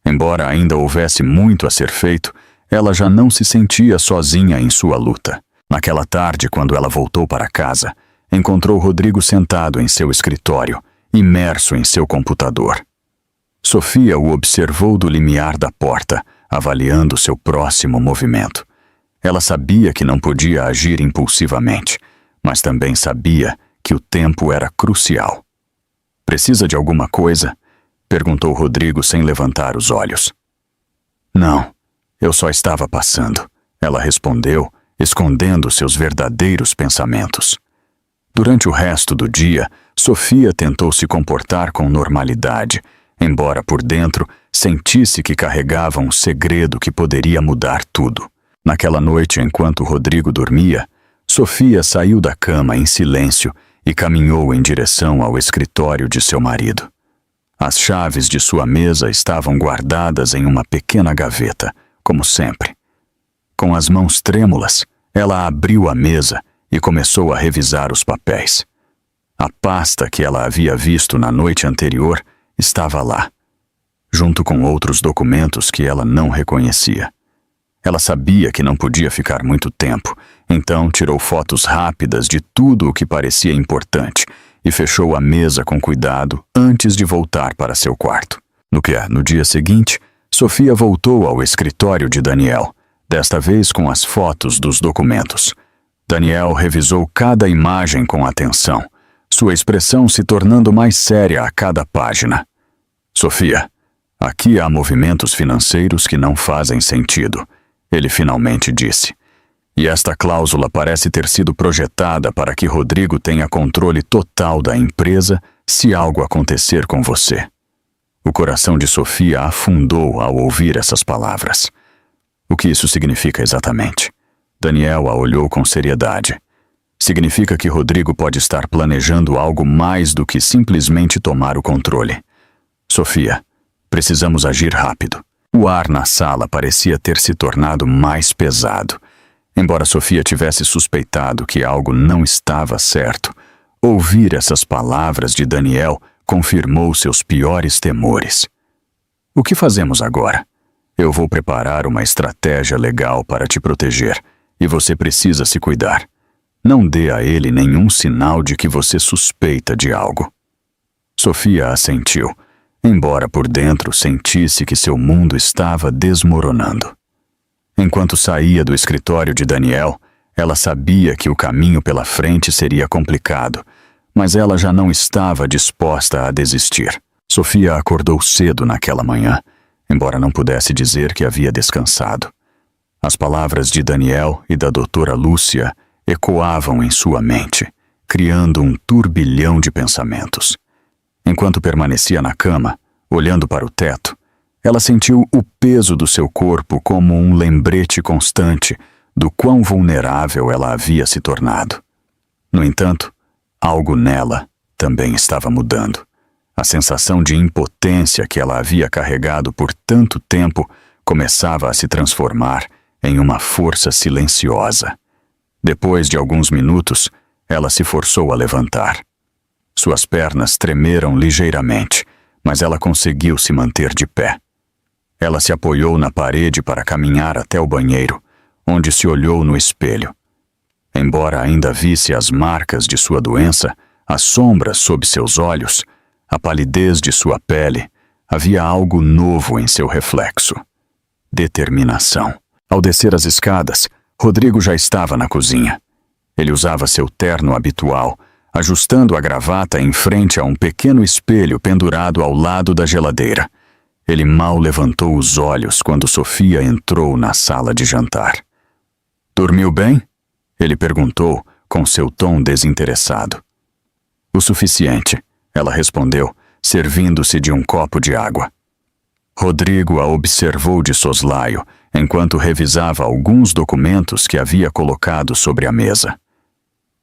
Embora ainda houvesse muito a ser feito, ela já não se sentia sozinha em sua luta. Naquela tarde, quando ela voltou para casa, encontrou Rodrigo sentado em seu escritório, imerso em seu computador. Sofia o observou do limiar da porta, avaliando seu próximo movimento. Ela sabia que não podia agir impulsivamente, mas também sabia que o tempo era crucial. Precisa de alguma coisa? Perguntou Rodrigo sem levantar os olhos. Não, eu só estava passando, ela respondeu, escondendo seus verdadeiros pensamentos. Durante o resto do dia, Sofia tentou se comportar com normalidade, embora por dentro sentisse que carregava um segredo que poderia mudar tudo. Naquela noite, enquanto Rodrigo dormia, Sofia saiu da cama em silêncio e caminhou em direção ao escritório de seu marido. As chaves de sua mesa estavam guardadas em uma pequena gaveta, como sempre. Com as mãos trêmulas, ela abriu a mesa e começou a revisar os papéis. A pasta que ela havia visto na noite anterior estava lá, junto com outros documentos que ela não reconhecia. Ela sabia que não podia ficar muito tempo, então tirou fotos rápidas de tudo o que parecia importante e fechou a mesa com cuidado antes de voltar para seu quarto. No dia seguinte, Sofia voltou ao escritório de Daniel, desta vez com as fotos dos documentos. Daniel revisou cada imagem com atenção, sua expressão se tornando mais séria a cada página. Sofia, aqui há movimentos financeiros que não fazem sentido, ele finalmente disse. E esta cláusula parece ter sido projetada para que Rodrigo tenha controle total da empresa se algo acontecer com você. O coração de Sofia afundou ao ouvir essas palavras. O que isso significa exatamente? Daniel a olhou com seriedade. Significa que Rodrigo pode estar planejando algo mais do que simplesmente tomar o controle. Sofia, precisamos agir rápido. O ar na sala parecia ter se tornado mais pesado. Embora Sofia tivesse suspeitado que algo não estava certo, ouvir essas palavras de Daniel confirmou seus piores temores. O que fazemos agora? Eu vou preparar uma estratégia legal para te proteger, e você precisa se cuidar. Não dê a ele nenhum sinal de que você suspeita de algo. Sofia assentiu, embora por dentro sentisse que seu mundo estava desmoronando. Enquanto saía do escritório de Daniel, ela sabia que o caminho pela frente seria complicado, mas ela já não estava disposta a desistir. Sofia acordou cedo naquela manhã, embora não pudesse dizer que havia descansado. As palavras de Daniel e da doutora Lúcia ecoavam em sua mente, criando um turbilhão de pensamentos. Enquanto permanecia na cama, olhando para o teto, ela sentiu o peso do seu corpo como um lembrete constante do quão vulnerável ela havia se tornado. No entanto, algo nela também estava mudando. A sensação de impotência que ela havia carregado por tanto tempo começava a se transformar em uma força silenciosa. Depois de alguns minutos, ela se forçou a levantar. Suas pernas tremeram ligeiramente, mas ela conseguiu se manter de pé. Ela se apoiou na parede para caminhar até o banheiro, onde se olhou no espelho. Embora ainda visse as marcas de sua doença, as sombras sob seus olhos, a palidez de sua pele, havia algo novo em seu reflexo. Determinação. Ao descer as escadas, Rodrigo já estava na cozinha. Ele usava seu terno habitual, ajustando a gravata em frente a um pequeno espelho pendurado ao lado da geladeira. Ele mal levantou os olhos quando Sofia entrou na sala de jantar. "Dormiu bem?" ele perguntou, com seu tom desinteressado. "O suficiente", ela respondeu, servindo-se de um copo de água. Rodrigo a observou de soslaio, enquanto revisava alguns documentos que havia colocado sobre a mesa.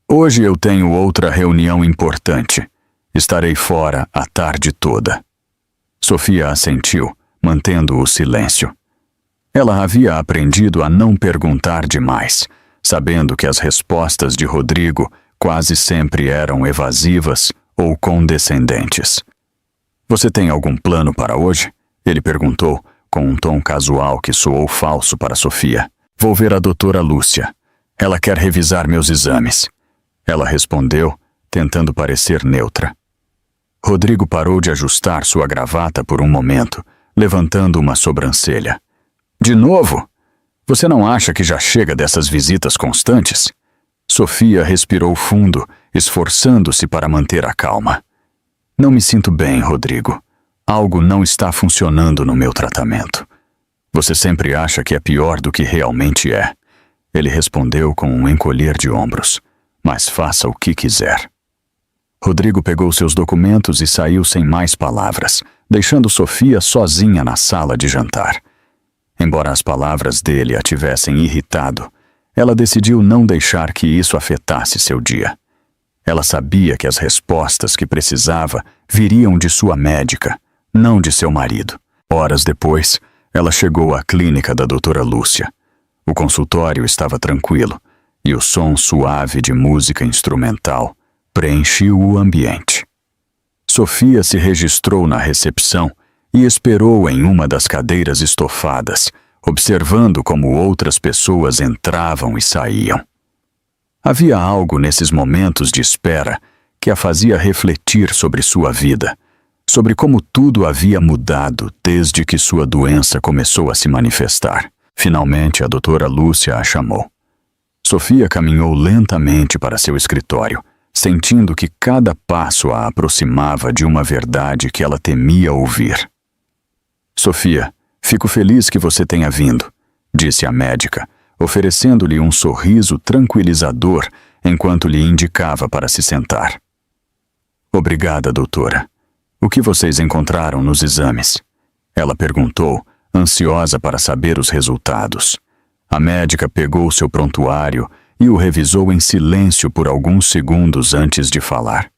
"Hoje eu tenho outra reunião importante. Estarei fora a tarde toda." Sofia assentiu, mantendo o silêncio. Ela havia aprendido a não perguntar demais, sabendo que as respostas de Rodrigo quase sempre eram evasivas ou condescendentes. "Você tem algum plano para hoje?" ele perguntou, com um tom casual que soou falso para Sofia. "Vou ver a doutora Lúcia. Ela quer revisar meus exames." Ela respondeu, tentando parecer neutra. Rodrigo parou de ajustar sua gravata por um momento, levantando uma sobrancelha. "De novo? Você não acha que já chega dessas visitas constantes?" Sofia respirou fundo, esforçando-se para manter a calma. "Não me sinto bem, Rodrigo. Algo não está funcionando no meu tratamento." "Você sempre acha que é pior do que realmente é." Ele respondeu com um encolher de ombros. "Mas faça o que quiser." Rodrigo pegou seus documentos e saiu sem mais palavras, deixando Sofia sozinha na sala de jantar. Embora as palavras dele a tivessem irritado, ela decidiu não deixar que isso afetasse seu dia. Ela sabia que as respostas que precisava viriam de sua médica, não de seu marido. Horas depois, ela chegou à clínica da doutora Lúcia. O consultório estava tranquilo, e o som suave de música instrumental preencheu o ambiente. Sofia se registrou na recepção e esperou em uma das cadeiras estofadas, observando como outras pessoas entravam e saíam. Havia algo nesses momentos de espera que a fazia refletir sobre sua vida, sobre como tudo havia mudado desde que sua doença começou a se manifestar. Finalmente, a doutora Lúcia a chamou. Sofia caminhou lentamente para seu escritório, sentindo que cada passo a aproximava de uma verdade que ela temia ouvir. "Sofia, fico feliz que você tenha vindo", disse a médica, oferecendo-lhe um sorriso tranquilizador enquanto lhe indicava para se sentar. "Obrigada, doutora. O que vocês encontraram nos exames?" ela perguntou, ansiosa para saber os resultados. A médica pegou seu prontuário e o revisou em silêncio por alguns segundos antes de falar.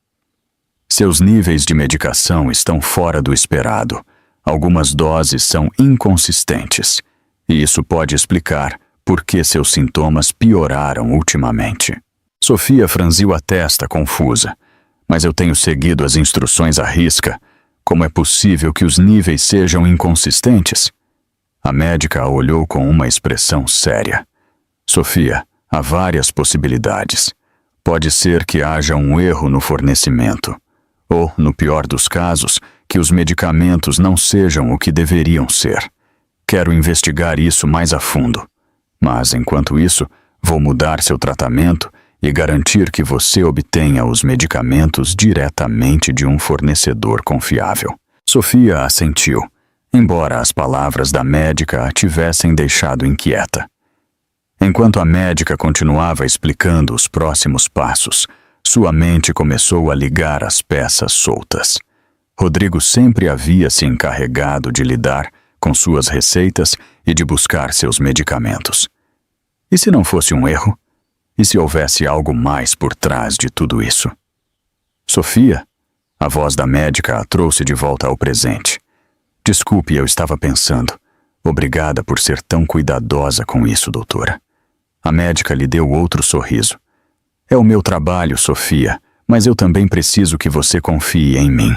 Seus níveis de medicação estão fora do esperado. Algumas doses são inconsistentes, e isso pode explicar por que seus sintomas pioraram ultimamente. Sofia franziu a testa, confusa. Mas eu tenho seguido as instruções à risca. Como é possível que os níveis sejam inconsistentes? A médica a olhou com uma expressão séria. Sofia, há várias possibilidades. Pode ser que haja um erro no fornecimento. Ou, no pior dos casos, que os medicamentos não sejam o que deveriam ser. Quero investigar isso mais a fundo. Mas, enquanto isso, vou mudar seu tratamento e garantir que você obtenha os medicamentos diretamente de um fornecedor confiável. Sofia assentiu, embora as palavras da médica a tivessem deixado inquieta. Enquanto a médica continuava explicando os próximos passos, sua mente começou a ligar as peças soltas. Rodrigo sempre havia se encarregado de lidar com suas receitas e de buscar seus medicamentos. E se não fosse um erro? E se houvesse algo mais por trás de tudo isso? Sofia? A voz da médica a trouxe de volta ao presente. Desculpe, eu estava pensando. Obrigada por ser tão cuidadosa com isso, doutora. A médica lhe deu outro sorriso. É o meu trabalho, Sofia, mas eu também preciso que você confie em mim.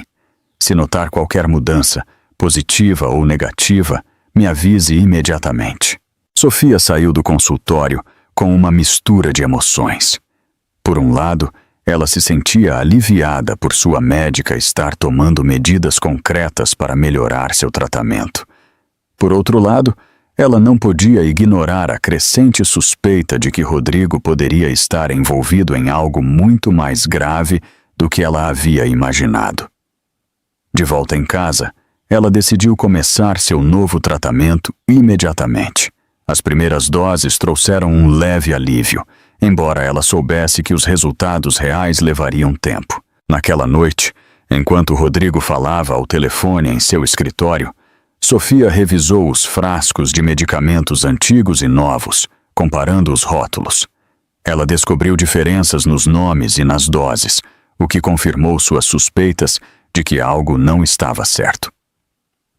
Se notar qualquer mudança, positiva ou negativa, me avise imediatamente. Sofia saiu do consultório com uma mistura de emoções. Por um lado, ela se sentia aliviada por sua médica estar tomando medidas concretas para melhorar seu tratamento. Por outro lado, ela não podia ignorar a crescente suspeita de que Rodrigo poderia estar envolvido em algo muito mais grave do que ela havia imaginado. De volta em casa, ela decidiu começar seu novo tratamento imediatamente. As primeiras doses trouxeram um leve alívio, embora ela soubesse que os resultados reais levariam tempo. Naquela noite, enquanto Rodrigo falava ao telefone em seu escritório, Sofia revisou os frascos de medicamentos antigos e novos, comparando os rótulos. Ela descobriu diferenças nos nomes e nas doses, o que confirmou suas suspeitas de que algo não estava certo.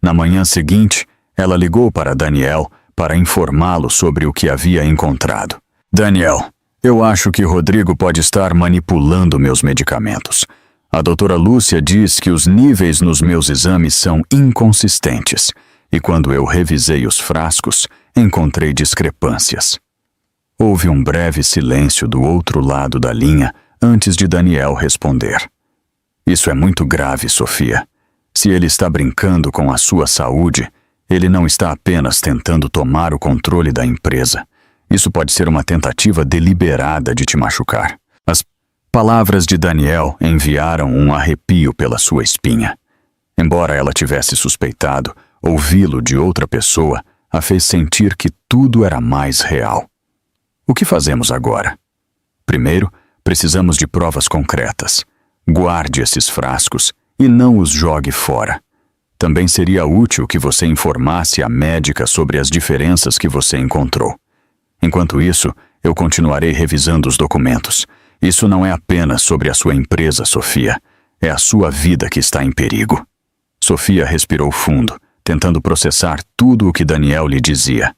Na manhã seguinte, ela ligou para Daniel para informá-lo sobre o que havia encontrado. Daniel, eu acho que Rodrigo pode estar manipulando meus medicamentos. A doutora Lúcia diz que os níveis nos meus exames são inconsistentes, e quando eu revisei os frascos, encontrei discrepâncias. Houve um breve silêncio do outro lado da linha antes de Daniel responder. Isso é muito grave, Sofia. Se ele está brincando com a sua saúde, ele não está apenas tentando tomar o controle da empresa. Isso pode ser uma tentativa deliberada de te machucar. As palavras de Daniel enviaram um arrepio pela sua espinha. Embora ela tivesse suspeitado, ouvi-lo de outra pessoa a fez sentir que tudo era mais real. O que fazemos agora? Primeiro, precisamos de provas concretas. Guarde esses frascos e não os jogue fora. Também seria útil que você informasse a médica sobre as diferenças que você encontrou. Enquanto isso, eu continuarei revisando os documentos. Isso não é apenas sobre a sua empresa, Sofia. É a sua vida que está em perigo. Sofia respirou fundo, tentando processar tudo o que Daniel lhe dizia.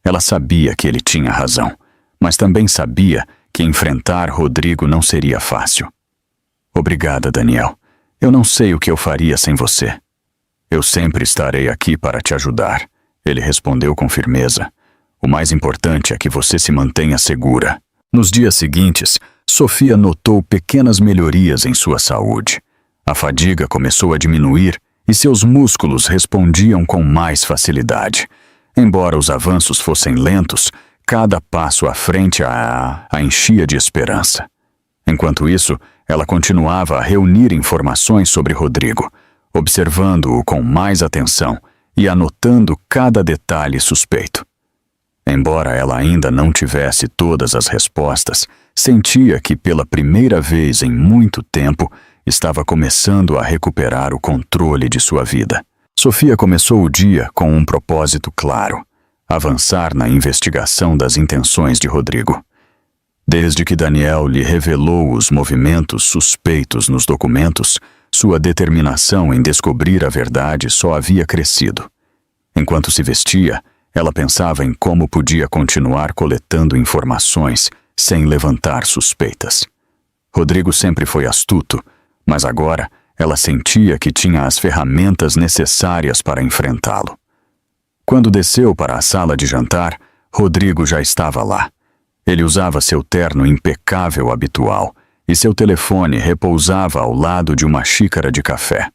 Ela sabia que ele tinha razão, mas também sabia que enfrentar Rodrigo não seria fácil. Obrigada, Daniel. Eu não sei o que eu faria sem você. Eu sempre estarei aqui para te ajudar, ele respondeu com firmeza. O mais importante é que você se mantenha segura. Nos dias seguintes, Sofia notou pequenas melhorias em sua saúde. A fadiga começou a diminuir e seus músculos respondiam com mais facilidade. Embora os avanços fossem lentos, cada passo à frente a enchia de esperança. Enquanto isso, ela continuava a reunir informações sobre Rodrigo, observando-o com mais atenção e anotando cada detalhe suspeito. Embora ela ainda não tivesse todas as respostas, sentia que pela primeira vez em muito tempo estava começando a recuperar o controle de sua vida. Sofia começou o dia com um propósito claro: avançar na investigação das intenções de Rodrigo. Desde que Daniel lhe revelou os movimentos suspeitos nos documentos, sua determinação em descobrir a verdade só havia crescido. Enquanto se vestia, ela pensava em como podia continuar coletando informações sem levantar suspeitas. Rodrigo sempre foi astuto, mas agora ela sentia que tinha as ferramentas necessárias para enfrentá-lo. Quando desceu para a sala de jantar, Rodrigo já estava lá. Ele usava seu terno impecável habitual e seu telefone repousava ao lado de uma xícara de café.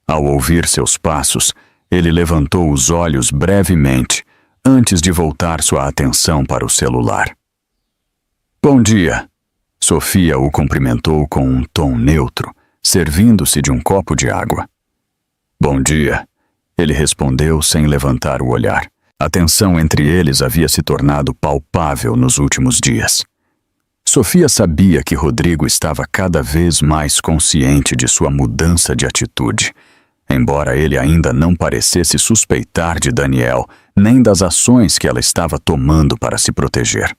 Ao ouvir seus passos, ele levantou os olhos brevemente antes de voltar sua atenção para o celular. "Bom dia." Sofia o cumprimentou com um tom neutro, servindo-se de um copo de água. "Bom dia." Ele respondeu sem levantar o olhar. A tensão entre eles havia se tornado palpável nos últimos dias. Sofia sabia que Rodrigo estava cada vez mais consciente de sua mudança de atitude, embora ele ainda não parecesse suspeitar de Daniel nem das ações que ela estava tomando para se proteger.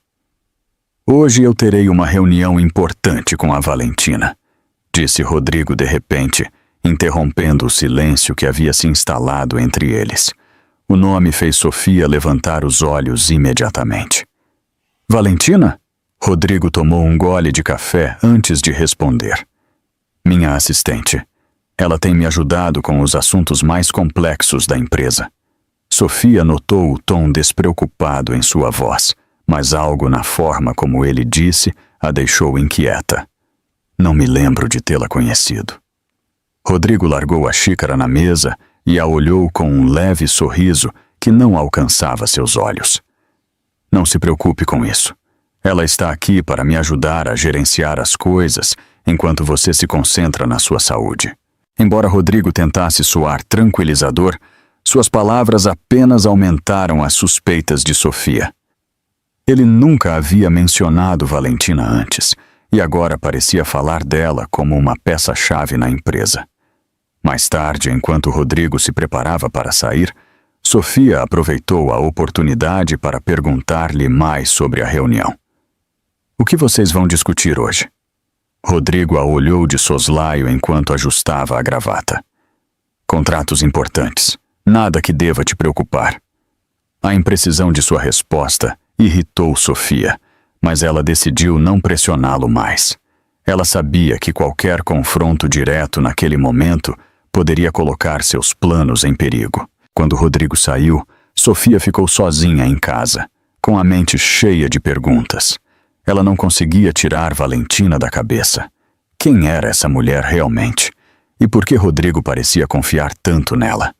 "Hoje eu terei uma reunião importante com a Valentina", disse Rodrigo de repente, interrompendo o silêncio que havia se instalado entre eles. O nome fez Sofia levantar os olhos imediatamente. "Valentina?" Rodrigo tomou um gole de café antes de responder. "Minha assistente. Ela tem me ajudado com os assuntos mais complexos da empresa." Sofia notou o tom despreocupado em sua voz, mas algo na forma como ele disse a deixou inquieta. "Não me lembro de tê-la conhecido." Rodrigo largou a xícara na mesa e a olhou com um leve sorriso que não alcançava seus olhos. "Não se preocupe com isso. Ela está aqui para me ajudar a gerenciar as coisas enquanto você se concentra na sua saúde." Embora Rodrigo tentasse soar tranquilizador, suas palavras apenas aumentaram as suspeitas de Sofia. Ele nunca havia mencionado Valentina antes, e agora parecia falar dela como uma peça-chave na empresa. Mais tarde, enquanto Rodrigo se preparava para sair, Sofia aproveitou a oportunidade para perguntar-lhe mais sobre a reunião. "O que vocês vão discutir hoje?" Rodrigo a olhou de soslaio enquanto ajustava a gravata. "Contratos importantes. Nada que deva te preocupar." A imprecisão de sua resposta irritou Sofia, mas ela decidiu não pressioná-lo mais. Ela sabia que qualquer confronto direto naquele momento poderia colocar seus planos em perigo. Quando Rodrigo saiu, Sofia ficou sozinha em casa, com a mente cheia de perguntas. Ela não conseguia tirar Valentina da cabeça. Quem era essa mulher realmente? E por que Rodrigo parecia confiar tanto nela?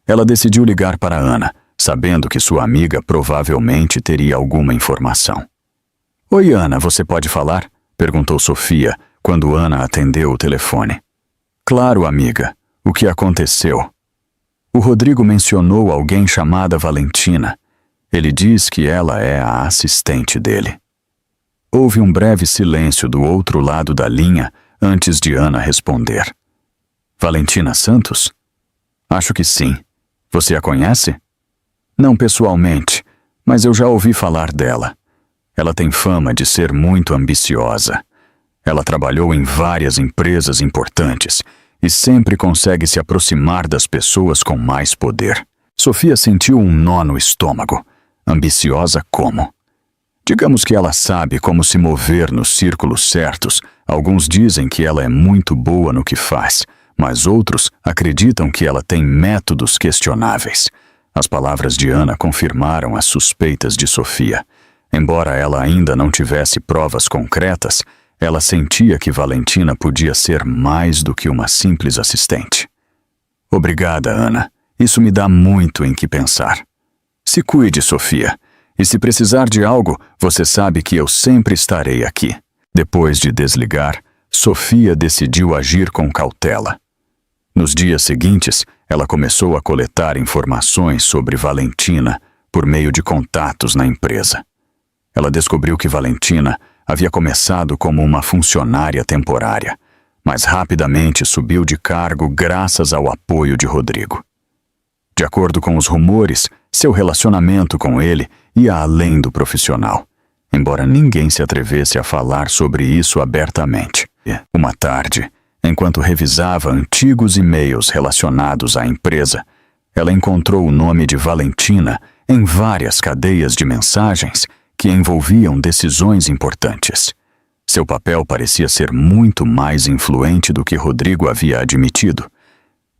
Ela decidiu ligar para Ana, sabendo que sua amiga provavelmente teria alguma informação. "Oi, Ana, você pode falar?" perguntou Sofia, quando Ana atendeu o telefone. "Claro, amiga. O que aconteceu?" "O Rodrigo mencionou alguém chamada Valentina. Ele diz que ela é a assistente dele." Houve um breve silêncio do outro lado da linha antes de Ana responder. "Valentina Santos?" "Acho que sim. Você a conhece?" "Não pessoalmente, mas eu já ouvi falar dela. Ela tem fama de ser muito ambiciosa. Ela trabalhou em várias empresas importantes e sempre consegue se aproximar das pessoas com mais poder." Sofia sentiu um nó no estômago. Ambiciosa como? Digamos que ela sabe como se mover nos círculos certos. Alguns dizem que ela é muito boa no que faz, mas outros acreditam que ela tem métodos questionáveis. As palavras de Ana confirmaram as suspeitas de Sofia. Embora ela ainda não tivesse provas concretas, ela sentia que Valentina podia ser mais do que uma simples assistente. "Obrigada, Ana. Isso me dá muito em que pensar." "Se cuide, Sofia. E se precisar de algo, você sabe que eu sempre estarei aqui." Depois de desligar, Sofia decidiu agir com cautela. Nos dias seguintes, ela começou a coletar informações sobre Valentina por meio de contatos na empresa. Ela descobriu que Valentina havia começado como uma funcionária temporária, mas rapidamente subiu de cargo graças ao apoio de Rodrigo. De acordo com os rumores, seu relacionamento com ele ia além do profissional. embora ninguém se atrevesse a falar sobre isso abertamente. Uma tarde, enquanto revisava antigos e-mails relacionados à empresa, ela encontrou o nome de Valentina em várias cadeias de mensagens que envolviam decisões importantes. Seu papel parecia ser muito mais influente do que Rodrigo havia admitido.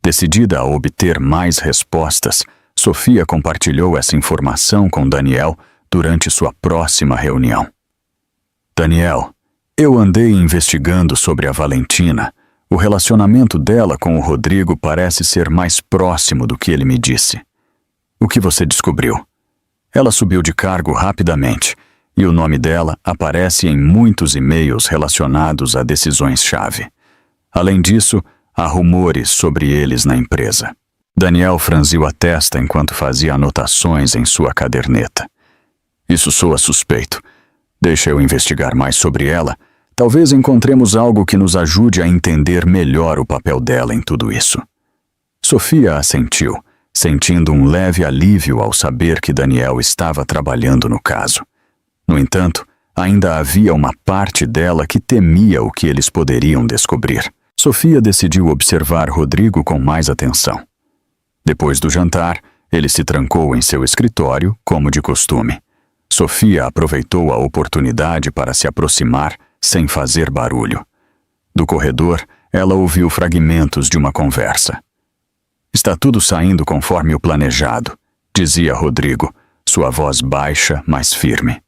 Decidida a obter mais respostas, Sofia compartilhou essa informação com Daniel durante sua próxima reunião. Daniel, eu andei investigando sobre a Valentina. O relacionamento dela com o Rodrigo parece ser mais próximo do que ele me disse. O que você descobriu? Ela subiu de cargo rapidamente, e o nome dela aparece em muitos e-mails relacionados a decisões-chave. Além disso, há rumores sobre eles na empresa. Daniel franziu a testa enquanto fazia anotações em sua caderneta. Isso soa suspeito. Deixa eu investigar mais sobre ela. Talvez encontremos algo que nos ajude a entender melhor o papel dela em tudo isso. Sofia assentiu, sentindo um leve alívio ao saber que Daniel estava trabalhando no caso. No entanto, ainda havia uma parte dela que temia o que eles poderiam descobrir. Sofia decidiu observar Rodrigo com mais atenção. Depois do jantar, ele se trancou em seu escritório, como de costume. Sofia aproveitou a oportunidade para se aproximar sem fazer barulho. Do corredor, ela ouviu fragmentos de uma conversa. Está tudo saindo conforme o planejado, dizia Rodrigo, sua voz baixa, mas firme.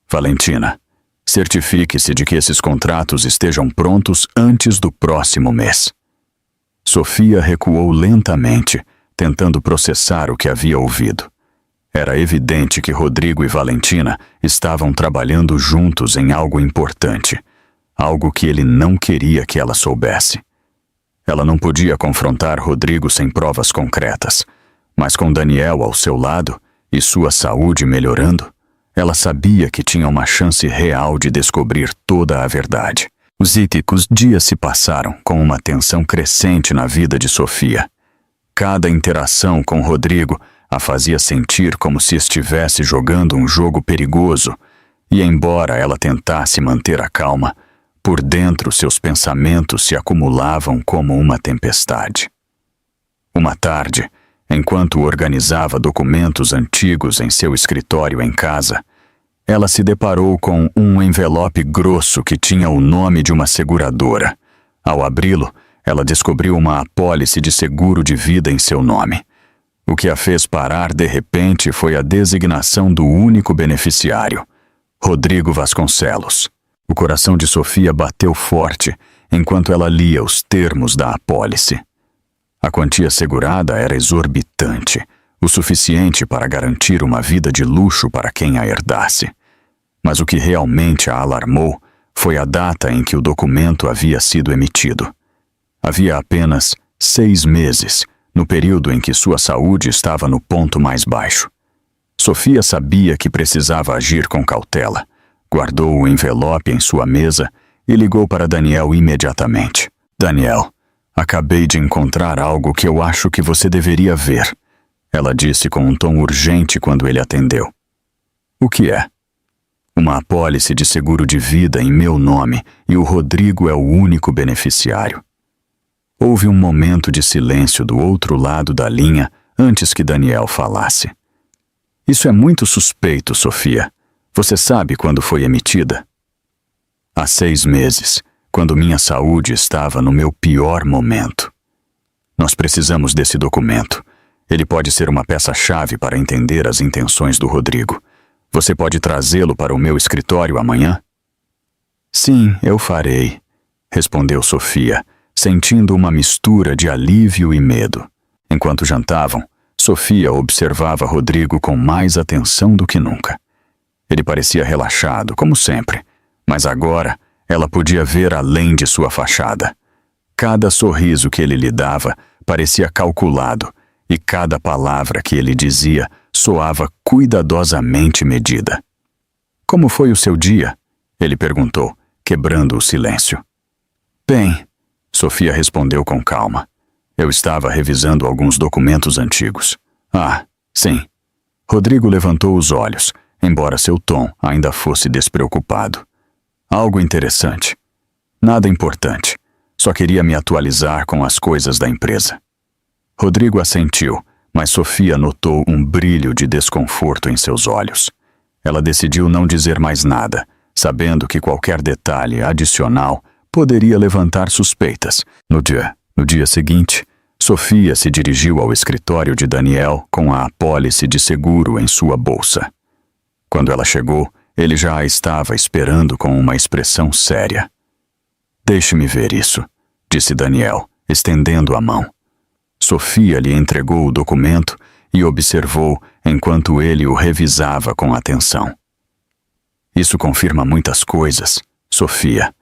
Valentina, certifique-se de que esses contratos estejam prontos antes do próximo mês. Sofia recuou lentamente, tentando processar o que havia ouvido. Era evidente que Rodrigo e Valentina estavam trabalhando juntos em algo importante, algo que ele não queria que ela soubesse. Ela não podia confrontar Rodrigo sem provas concretas, mas com Daniel ao seu lado e sua saúde melhorando, ela sabia que tinha uma chance real de descobrir toda a verdade. Os íticos dias se passaram com uma tensão crescente na vida de Sofia. Cada interação com Rodrigo a fazia sentir como se estivesse jogando um jogo perigoso, e embora ela tentasse manter a calma, por dentro seus pensamentos se acumulavam como uma tempestade. Uma tarde, enquanto organizava documentos antigos em seu escritório em casa, ela se deparou com um envelope grosso que tinha o nome de uma seguradora. Ao abri-lo, ela descobriu uma apólice de seguro de vida em seu nome. O que a fez parar de repente foi a designação do único beneficiário, Rodrigo Vasconcelos. O coração de Sofia bateu forte enquanto ela lia os termos da apólice. A quantia segurada era exorbitante, o suficiente para garantir uma vida de luxo para quem a herdasse. Mas o que realmente a alarmou foi a data em que o documento havia sido emitido. Havia apenas 6 meses, no período em que sua saúde estava no ponto mais baixo. Sofia sabia que precisava agir com cautela, guardou o envelope em sua mesa e ligou para Daniel imediatamente. Daniel, acabei de encontrar algo que eu acho que você deveria ver, ela disse com um tom urgente quando ele atendeu. O que é? Uma apólice de seguro de vida em meu nome e o Rodrigo é o único beneficiário. Houve um momento de silêncio do outro lado da linha antes que Daniel falasse. Isso é muito suspeito, Sofia. Você sabe quando foi emitida? Há 6 meses, quando minha saúde estava no meu pior momento. Nós precisamos desse documento. Ele pode ser uma peça-chave para entender as intenções do Rodrigo. Você pode trazê-lo para o meu escritório amanhã? Sim, eu farei, respondeu Sofia, sentindo uma mistura de alívio e medo. Enquanto jantavam, Sofia observava Rodrigo com mais atenção do que nunca. Ele parecia relaxado, como sempre, mas agora ela podia ver além de sua fachada. Cada sorriso que ele lhe dava parecia calculado, e cada palavra que ele dizia soava cuidadosamente medida. Como foi o seu dia? Ele perguntou, quebrando o silêncio. Bem, Sofia respondeu com calma. Eu estava revisando alguns documentos antigos. Ah, sim. Rodrigo levantou os olhos, embora seu tom ainda fosse despreocupado. Algo interessante. Nada importante. Só queria me atualizar com as coisas da empresa. Rodrigo assentiu, mas Sofia notou um brilho de desconforto em seus olhos. Ela decidiu não dizer mais nada, sabendo que qualquer detalhe adicional poderia levantar suspeitas. No dia seguinte, Sofia se dirigiu ao escritório de Daniel com a apólice de seguro em sua bolsa. Quando ela chegou, ele já a estava esperando com uma expressão séria. "Deixe-me ver isso", disse Daniel, estendendo a mão. Sofia lhe entregou o documento e observou enquanto ele o revisava com atenção. "Isso confirma muitas coisas, Sofia.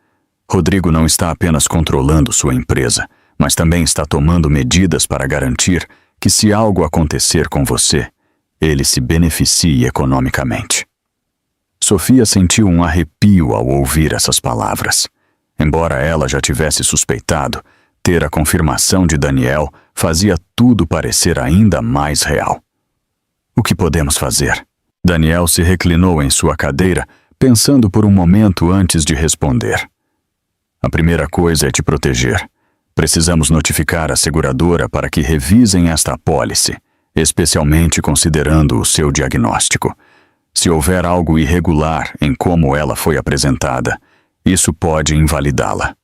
Rodrigo não está apenas controlando sua empresa, mas também está tomando medidas para garantir que, se algo acontecer com você, ele se beneficie economicamente." Sofia sentiu um arrepio ao ouvir essas palavras. Embora ela já tivesse suspeitado, ter a confirmação de Daniel fazia tudo parecer ainda mais real. "O que podemos fazer?" Daniel se reclinou em sua cadeira, pensando por um momento antes de responder. "A primeira coisa é te proteger. Precisamos notificar a seguradora para que revisem esta apólice, especialmente considerando o seu diagnóstico. Se houver algo irregular em como ela foi apresentada, isso pode invalidá-la.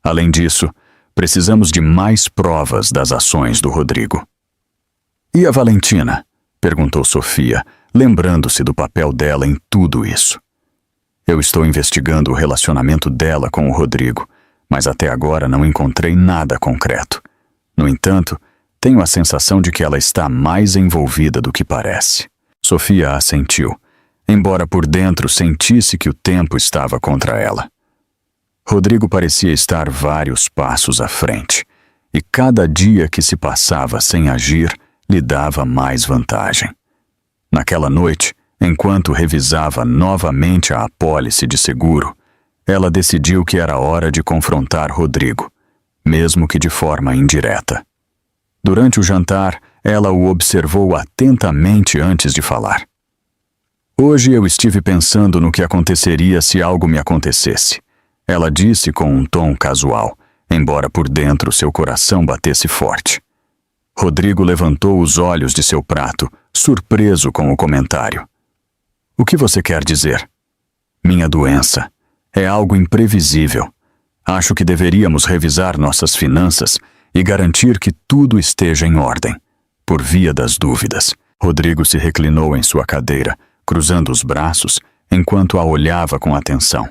Além disso, precisamos de mais provas das ações do Rodrigo." "E a Valentina?" perguntou Sofia, lembrando-se do papel dela em tudo isso. "Eu estou investigando o relacionamento dela com o Rodrigo, mas até agora não encontrei nada concreto. No entanto, tenho a sensação de que ela está mais envolvida do que parece." Sofia assentiu, embora por dentro sentisse que o tempo estava contra ela. Rodrigo parecia estar vários passos à frente, e cada dia que se passava sem agir lhe dava mais vantagem. Naquela noite, enquanto revisava novamente a apólice de seguro, ela decidiu que era hora de confrontar Rodrigo, mesmo que de forma indireta. Durante o jantar, ela o observou atentamente antes de falar. "Hoje eu estive pensando no que aconteceria se algo me acontecesse", ela disse com um tom casual, embora por dentro seu coração batesse forte. Rodrigo levantou os olhos de seu prato, surpreso com o comentário. "O que você quer dizer?" "Minha doença. É algo imprevisível. Acho que deveríamos revisar nossas finanças e garantir que tudo esteja em ordem, por via das dúvidas." Rodrigo se reclinou em sua cadeira, cruzando os braços, enquanto a olhava com atenção.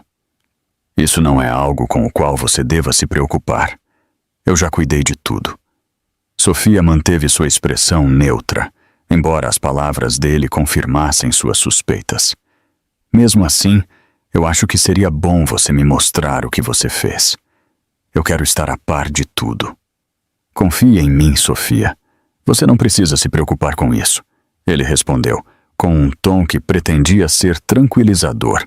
"Isso não é algo com o qual você deva se preocupar. Eu já cuidei de tudo." Sofia manteve sua expressão neutra, embora as palavras dele confirmassem suas suspeitas. "Mesmo assim, eu acho que seria bom você me mostrar o que você fez. Eu quero estar a par de tudo." "Confie em mim, Sofia. Você não precisa se preocupar com isso", ele respondeu, com um tom que pretendia ser tranquilizador,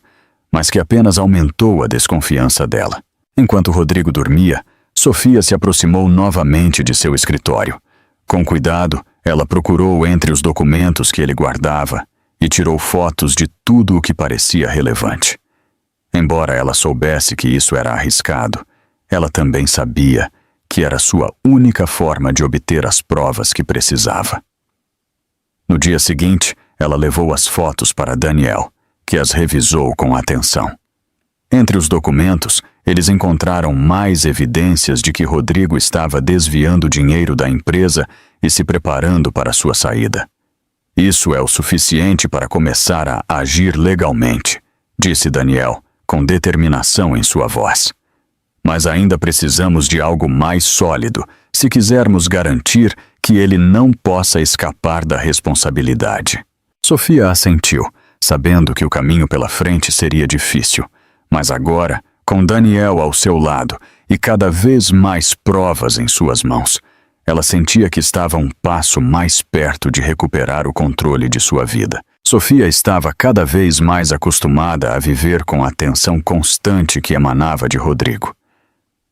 mas que apenas aumentou a desconfiança dela. Enquanto Rodrigo dormia, Sofia se aproximou novamente de seu escritório. Com cuidado, ela procurou entre os documentos que ele guardava e tirou fotos de tudo o que parecia relevante. Embora ela soubesse que isso era arriscado, ela também sabia que era sua única forma de obter as provas que precisava. No dia seguinte, ela levou as fotos para Daniel, que as revisou com atenção. Entre os documentos, eles encontraram mais evidências de que Rodrigo estava desviando dinheiro da empresa e se preparando para sua saída. "Isso é o suficiente para começar a agir legalmente", disse Daniel, com determinação em sua voz. "Mas ainda precisamos de algo mais sólido, se quisermos garantir que ele não possa escapar da responsabilidade." Sofia assentiu, sabendo que o caminho pela frente seria difícil, mas agora, com Daniel ao seu lado e cada vez mais provas em suas mãos, ela sentia que estava um passo mais perto de recuperar o controle de sua vida. Sofia estava cada vez mais acostumada a viver com a tensão constante que emanava de Rodrigo.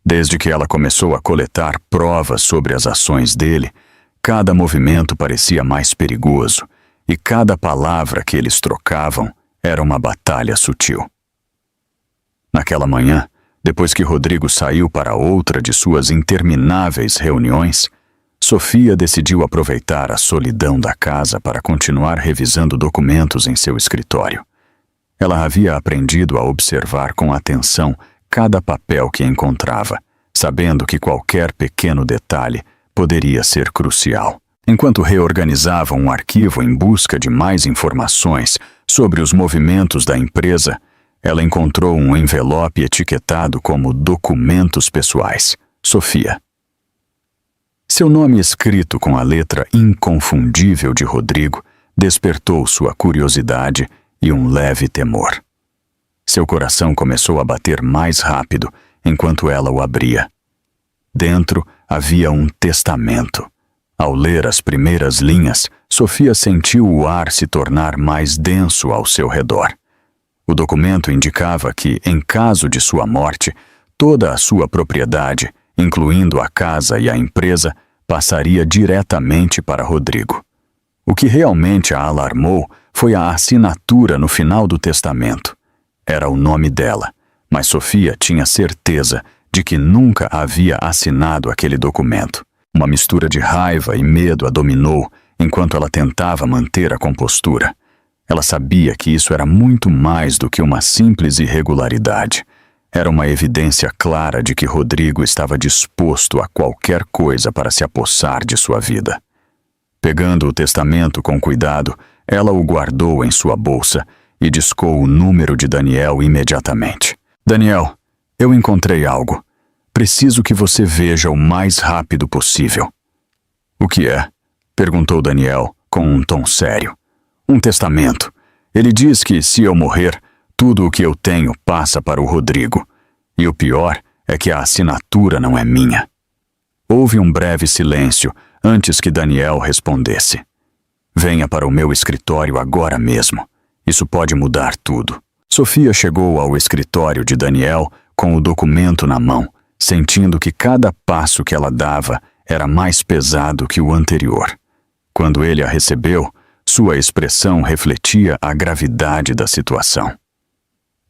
Desde que ela começou a coletar provas sobre as ações dele, cada movimento parecia mais perigoso, e cada palavra que eles trocavam era uma batalha sutil. Naquela manhã, depois que Rodrigo saiu para outra de suas intermináveis reuniões, Sofia decidiu aproveitar a solidão da casa para continuar revisando documentos em seu escritório. Ela havia aprendido a observar com atenção cada papel que encontrava, sabendo que qualquer pequeno detalhe poderia ser crucial. Enquanto reorganizava um arquivo em busca de mais informações sobre os movimentos da empresa, ela encontrou um envelope etiquetado como Documentos Pessoais, Sofia. Seu nome escrito com a letra inconfundível de Rodrigo despertou sua curiosidade e um leve temor. Seu coração começou a bater mais rápido enquanto ela o abria. Dentro havia um testamento. Ao ler as primeiras linhas, Sofia sentiu o ar se tornar mais denso ao seu redor. O documento indicava que, em caso de sua morte, toda a sua propriedade, incluindo a casa e a empresa, passaria diretamente para Rodrigo. O que realmente a alarmou foi a assinatura no final do testamento. Era o nome dela, mas Sofia tinha certeza de que nunca havia assinado aquele documento. Uma mistura de raiva e medo a dominou enquanto ela tentava manter a compostura. Ela sabia que isso era muito mais do que uma simples irregularidade. Era uma evidência clara de que Rodrigo estava disposto a qualquer coisa para se apossar de sua vida. Pegando o testamento com cuidado, ela o guardou em sua bolsa e discou o número de Daniel imediatamente. Daniel, eu encontrei algo. Preciso que você veja o mais rápido possível. O que é? Perguntou Daniel com um tom sério. Um testamento. Ele diz que, se eu morrer, tudo o que eu tenho passa para o Rodrigo. E o pior é que a assinatura não é minha. Houve um breve silêncio antes que Daniel respondesse. Venha para o meu escritório agora mesmo. Isso pode mudar tudo. Sofia chegou ao escritório de Daniel com o documento na mão, sentindo que cada passo que ela dava era mais pesado que o anterior. Quando ele a recebeu, sua expressão refletia a gravidade da situação.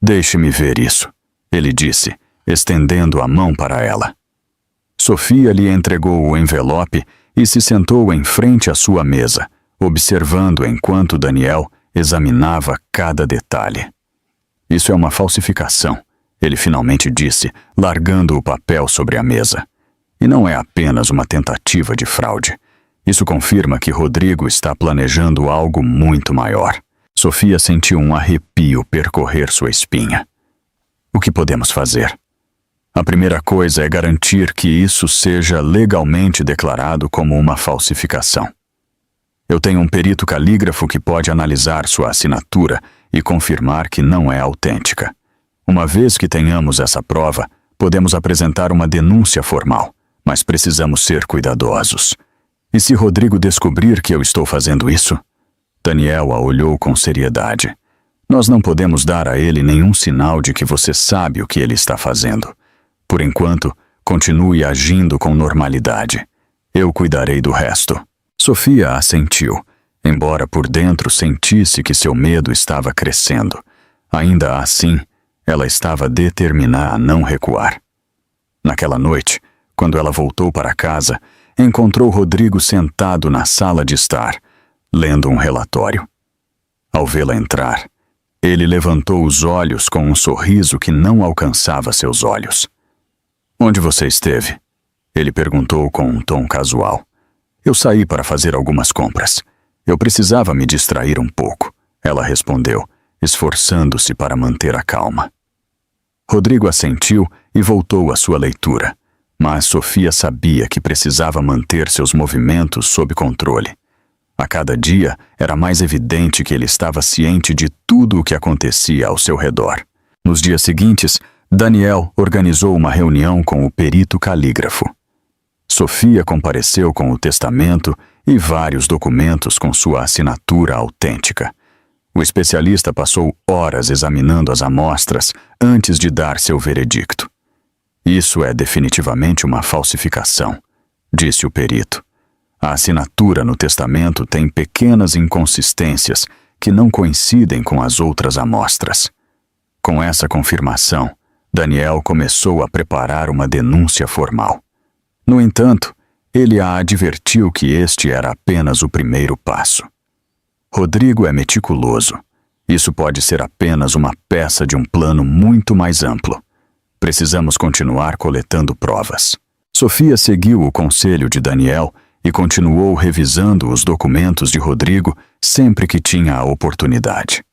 Deixe-me ver isso, ele disse, estendendo a mão para ela. Sofia lhe entregou o envelope e se sentou em frente à sua mesa, observando enquanto Daniel examinava cada detalhe. Isso é uma falsificação, ele finalmente disse, largando o papel sobre a mesa. E não é apenas uma tentativa de fraude. Isso confirma que Rodrigo está planejando algo muito maior. Sofia sentiu um arrepio percorrer sua espinha. O que podemos fazer? A primeira coisa é garantir que isso seja legalmente declarado como uma falsificação. Eu tenho um perito calígrafo que pode analisar sua assinatura e confirmar que não é autêntica. Uma vez que tenhamos essa prova, podemos apresentar uma denúncia formal, mas precisamos ser cuidadosos. E se Rodrigo descobrir que eu estou fazendo isso? Daniel a olhou com seriedade. Nós não podemos dar a ele nenhum sinal de que você sabe o que ele está fazendo. Por enquanto, continue agindo com normalidade. Eu cuidarei do resto. Sofia assentiu, embora por dentro sentisse que seu medo estava crescendo. Ainda assim, ela estava determinada a não recuar. Naquela noite, quando ela voltou para casa, encontrou Rodrigo sentado na sala de estar, lendo um relatório. Ao vê-la entrar, ele levantou os olhos com um sorriso que não alcançava seus olhos. Onde você esteve? Ele perguntou com um tom casual. Eu saí para fazer algumas compras. Eu precisava me distrair um pouco, ela respondeu, esforçando-se para manter a calma. Rodrigo assentiu e voltou à sua leitura, mas Sofia sabia que precisava manter seus movimentos sob controle. A cada dia era mais evidente que ele estava ciente de tudo o que acontecia ao seu redor. Nos dias seguintes, Daniel organizou uma reunião com o perito calígrafo. Sofia compareceu com o testamento e vários documentos com sua assinatura autêntica. O especialista passou horas examinando as amostras antes de dar seu veredicto. Isso é definitivamente uma falsificação, disse o perito. A assinatura no testamento tem pequenas inconsistências que não coincidem com as outras amostras. Com essa confirmação, Daniel começou a preparar uma denúncia formal. No entanto, ele a advertiu que este era apenas o primeiro passo. Rodrigo é meticuloso. Isso pode ser apenas uma peça de um plano muito mais amplo. Precisamos continuar coletando provas. Sofia seguiu o conselho de Daniel e continuou revisando os documentos de Rodrigo sempre que tinha a oportunidade.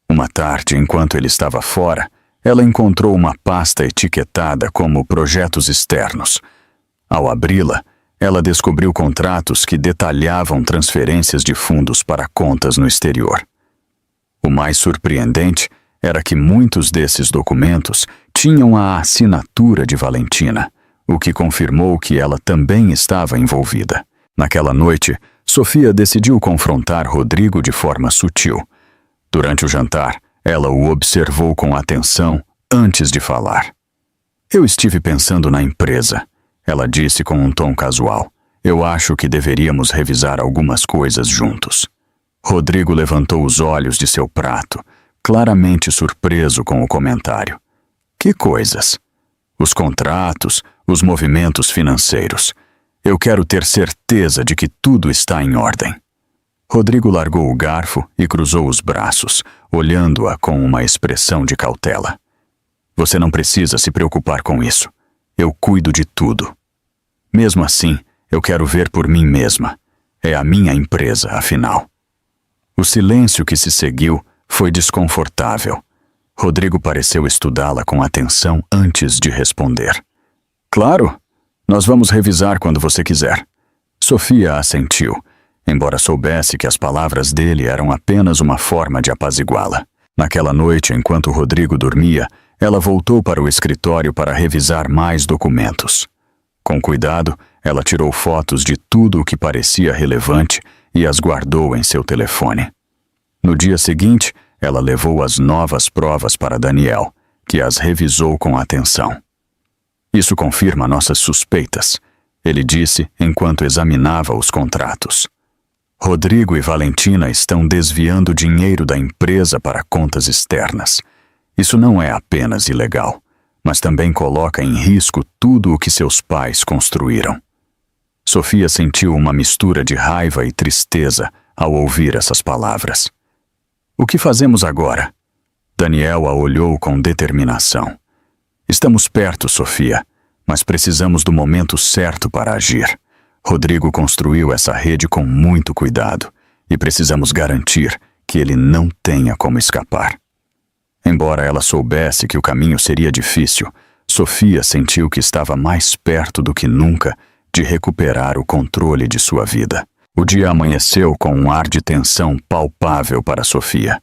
Uma tarde, enquanto ele estava fora, ela encontrou uma pasta etiquetada como projetos externos. Ao abri-la, ela descobriu contratos que detalhavam transferências de fundos para contas no exterior. O mais surpreendente era que muitos desses documentos tinham a assinatura de Valentina, o que confirmou que ela também estava envolvida. Naquela noite, Sofia decidiu confrontar Rodrigo de forma sutil. Durante o jantar, ela o observou com atenção antes de falar. "Eu estive pensando na empresa", ela disse com um tom casual. "Eu acho que deveríamos revisar algumas coisas juntos." Rodrigo levantou os olhos de seu prato, claramente surpreso com o comentário. "Que coisas?" "Os contratos, os movimentos financeiros. Eu quero ter certeza de que tudo está em ordem." Rodrigo largou o garfo e cruzou os braços, olhando-a com uma expressão de cautela. "Você não precisa se preocupar com isso. Eu cuido de tudo. Mesmo assim, eu quero ver por mim mesma. É a minha empresa, afinal." O silêncio que se seguiu foi desconfortável. Rodrigo pareceu estudá-la com atenção antes de responder. "Claro, nós vamos revisar quando você quiser." Sofia assentiu, embora soubesse que as palavras dele eram apenas uma forma de apaziguá-la. Naquela noite, enquanto Rodrigo dormia, ela voltou para o escritório para revisar mais documentos. Com cuidado, ela tirou fotos de tudo o que parecia relevante e as guardou em seu telefone. No dia seguinte, ela levou as novas provas para Daniel, que as revisou com atenção. "Isso confirma nossas suspeitas", ele disse enquanto examinava os contratos. "Rodrigo e Valentina estão desviando dinheiro da empresa para contas externas. Isso não é apenas ilegal, mas também coloca em risco tudo o que seus pais construíram." Sofia sentiu uma mistura de raiva e tristeza ao ouvir essas palavras. "O que fazemos agora?" Daniel a olhou com determinação. "Estamos perto, Sofia, mas precisamos do momento certo para agir. Rodrigo construiu essa rede com muito cuidado e precisamos garantir que ele não tenha como escapar." Embora ela soubesse que o caminho seria difícil, Sofia sentiu que estava mais perto do que nunca de recuperar o controle de sua vida. O dia amanheceu com um ar de tensão palpável para Sofia.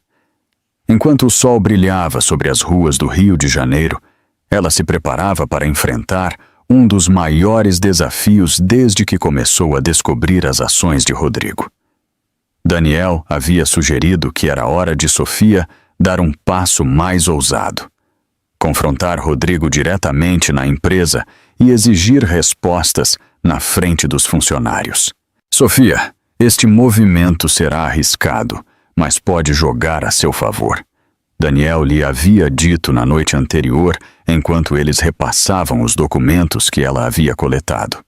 Enquanto o sol brilhava sobre as ruas do Rio de Janeiro, ela se preparava para enfrentar um dos maiores desafios desde que começou a descobrir as ações de Rodrigo. Daniel havia sugerido que era hora de Sofia dar um passo mais ousado. Confrontar Rodrigo diretamente na empresa e exigir respostas na frente dos funcionários. "Sofia, este movimento será arriscado, mas pode jogar a seu favor." Daniel lhe havia dito na noite anterior, enquanto eles repassavam os documentos que ela havia coletado.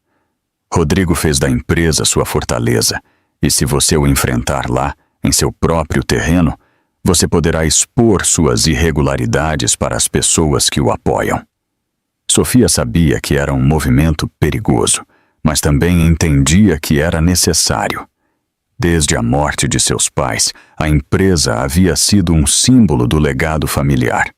"Rodrigo fez da empresa sua fortaleza, e se você o enfrentar lá, em seu próprio terreno, você poderá expor suas irregularidades para as pessoas que o apoiam." Sofia sabia que era um movimento perigoso, mas também entendia que era necessário. Desde a morte de seus pais, a empresa havia sido um símbolo do legado familiar.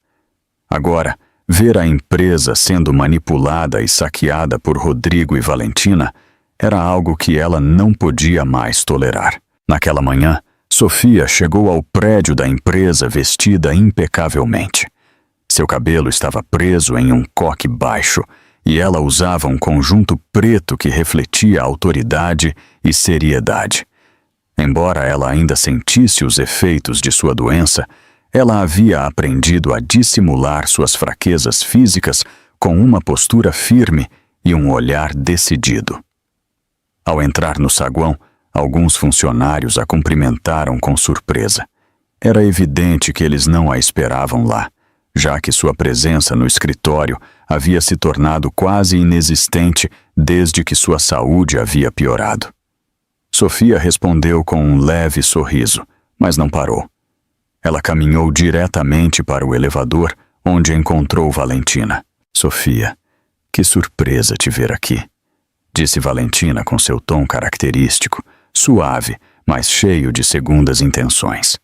Agora, ver a empresa sendo manipulada e saqueada por Rodrigo e Valentina era algo que ela não podia mais tolerar. Naquela manhã, Sofia chegou ao prédio da empresa vestida impecavelmente. Seu cabelo estava preso em um coque baixo e ela usava um conjunto preto que refletia autoridade e seriedade. Embora ela ainda sentisse os efeitos de sua doença, ela havia aprendido a dissimular suas fraquezas físicas com uma postura firme e um olhar decidido. Ao entrar no saguão, alguns funcionários a cumprimentaram com surpresa. Era evidente que eles não a esperavam lá, já que sua presença no escritório havia se tornado quase inexistente desde que sua saúde havia piorado. Sofia respondeu com um leve sorriso, mas não parou. Ela caminhou diretamente para o elevador, onde encontrou Valentina. "Sofia, que surpresa te ver aqui", disse Valentina com seu tom característico, suave, mas cheio de segundas intenções.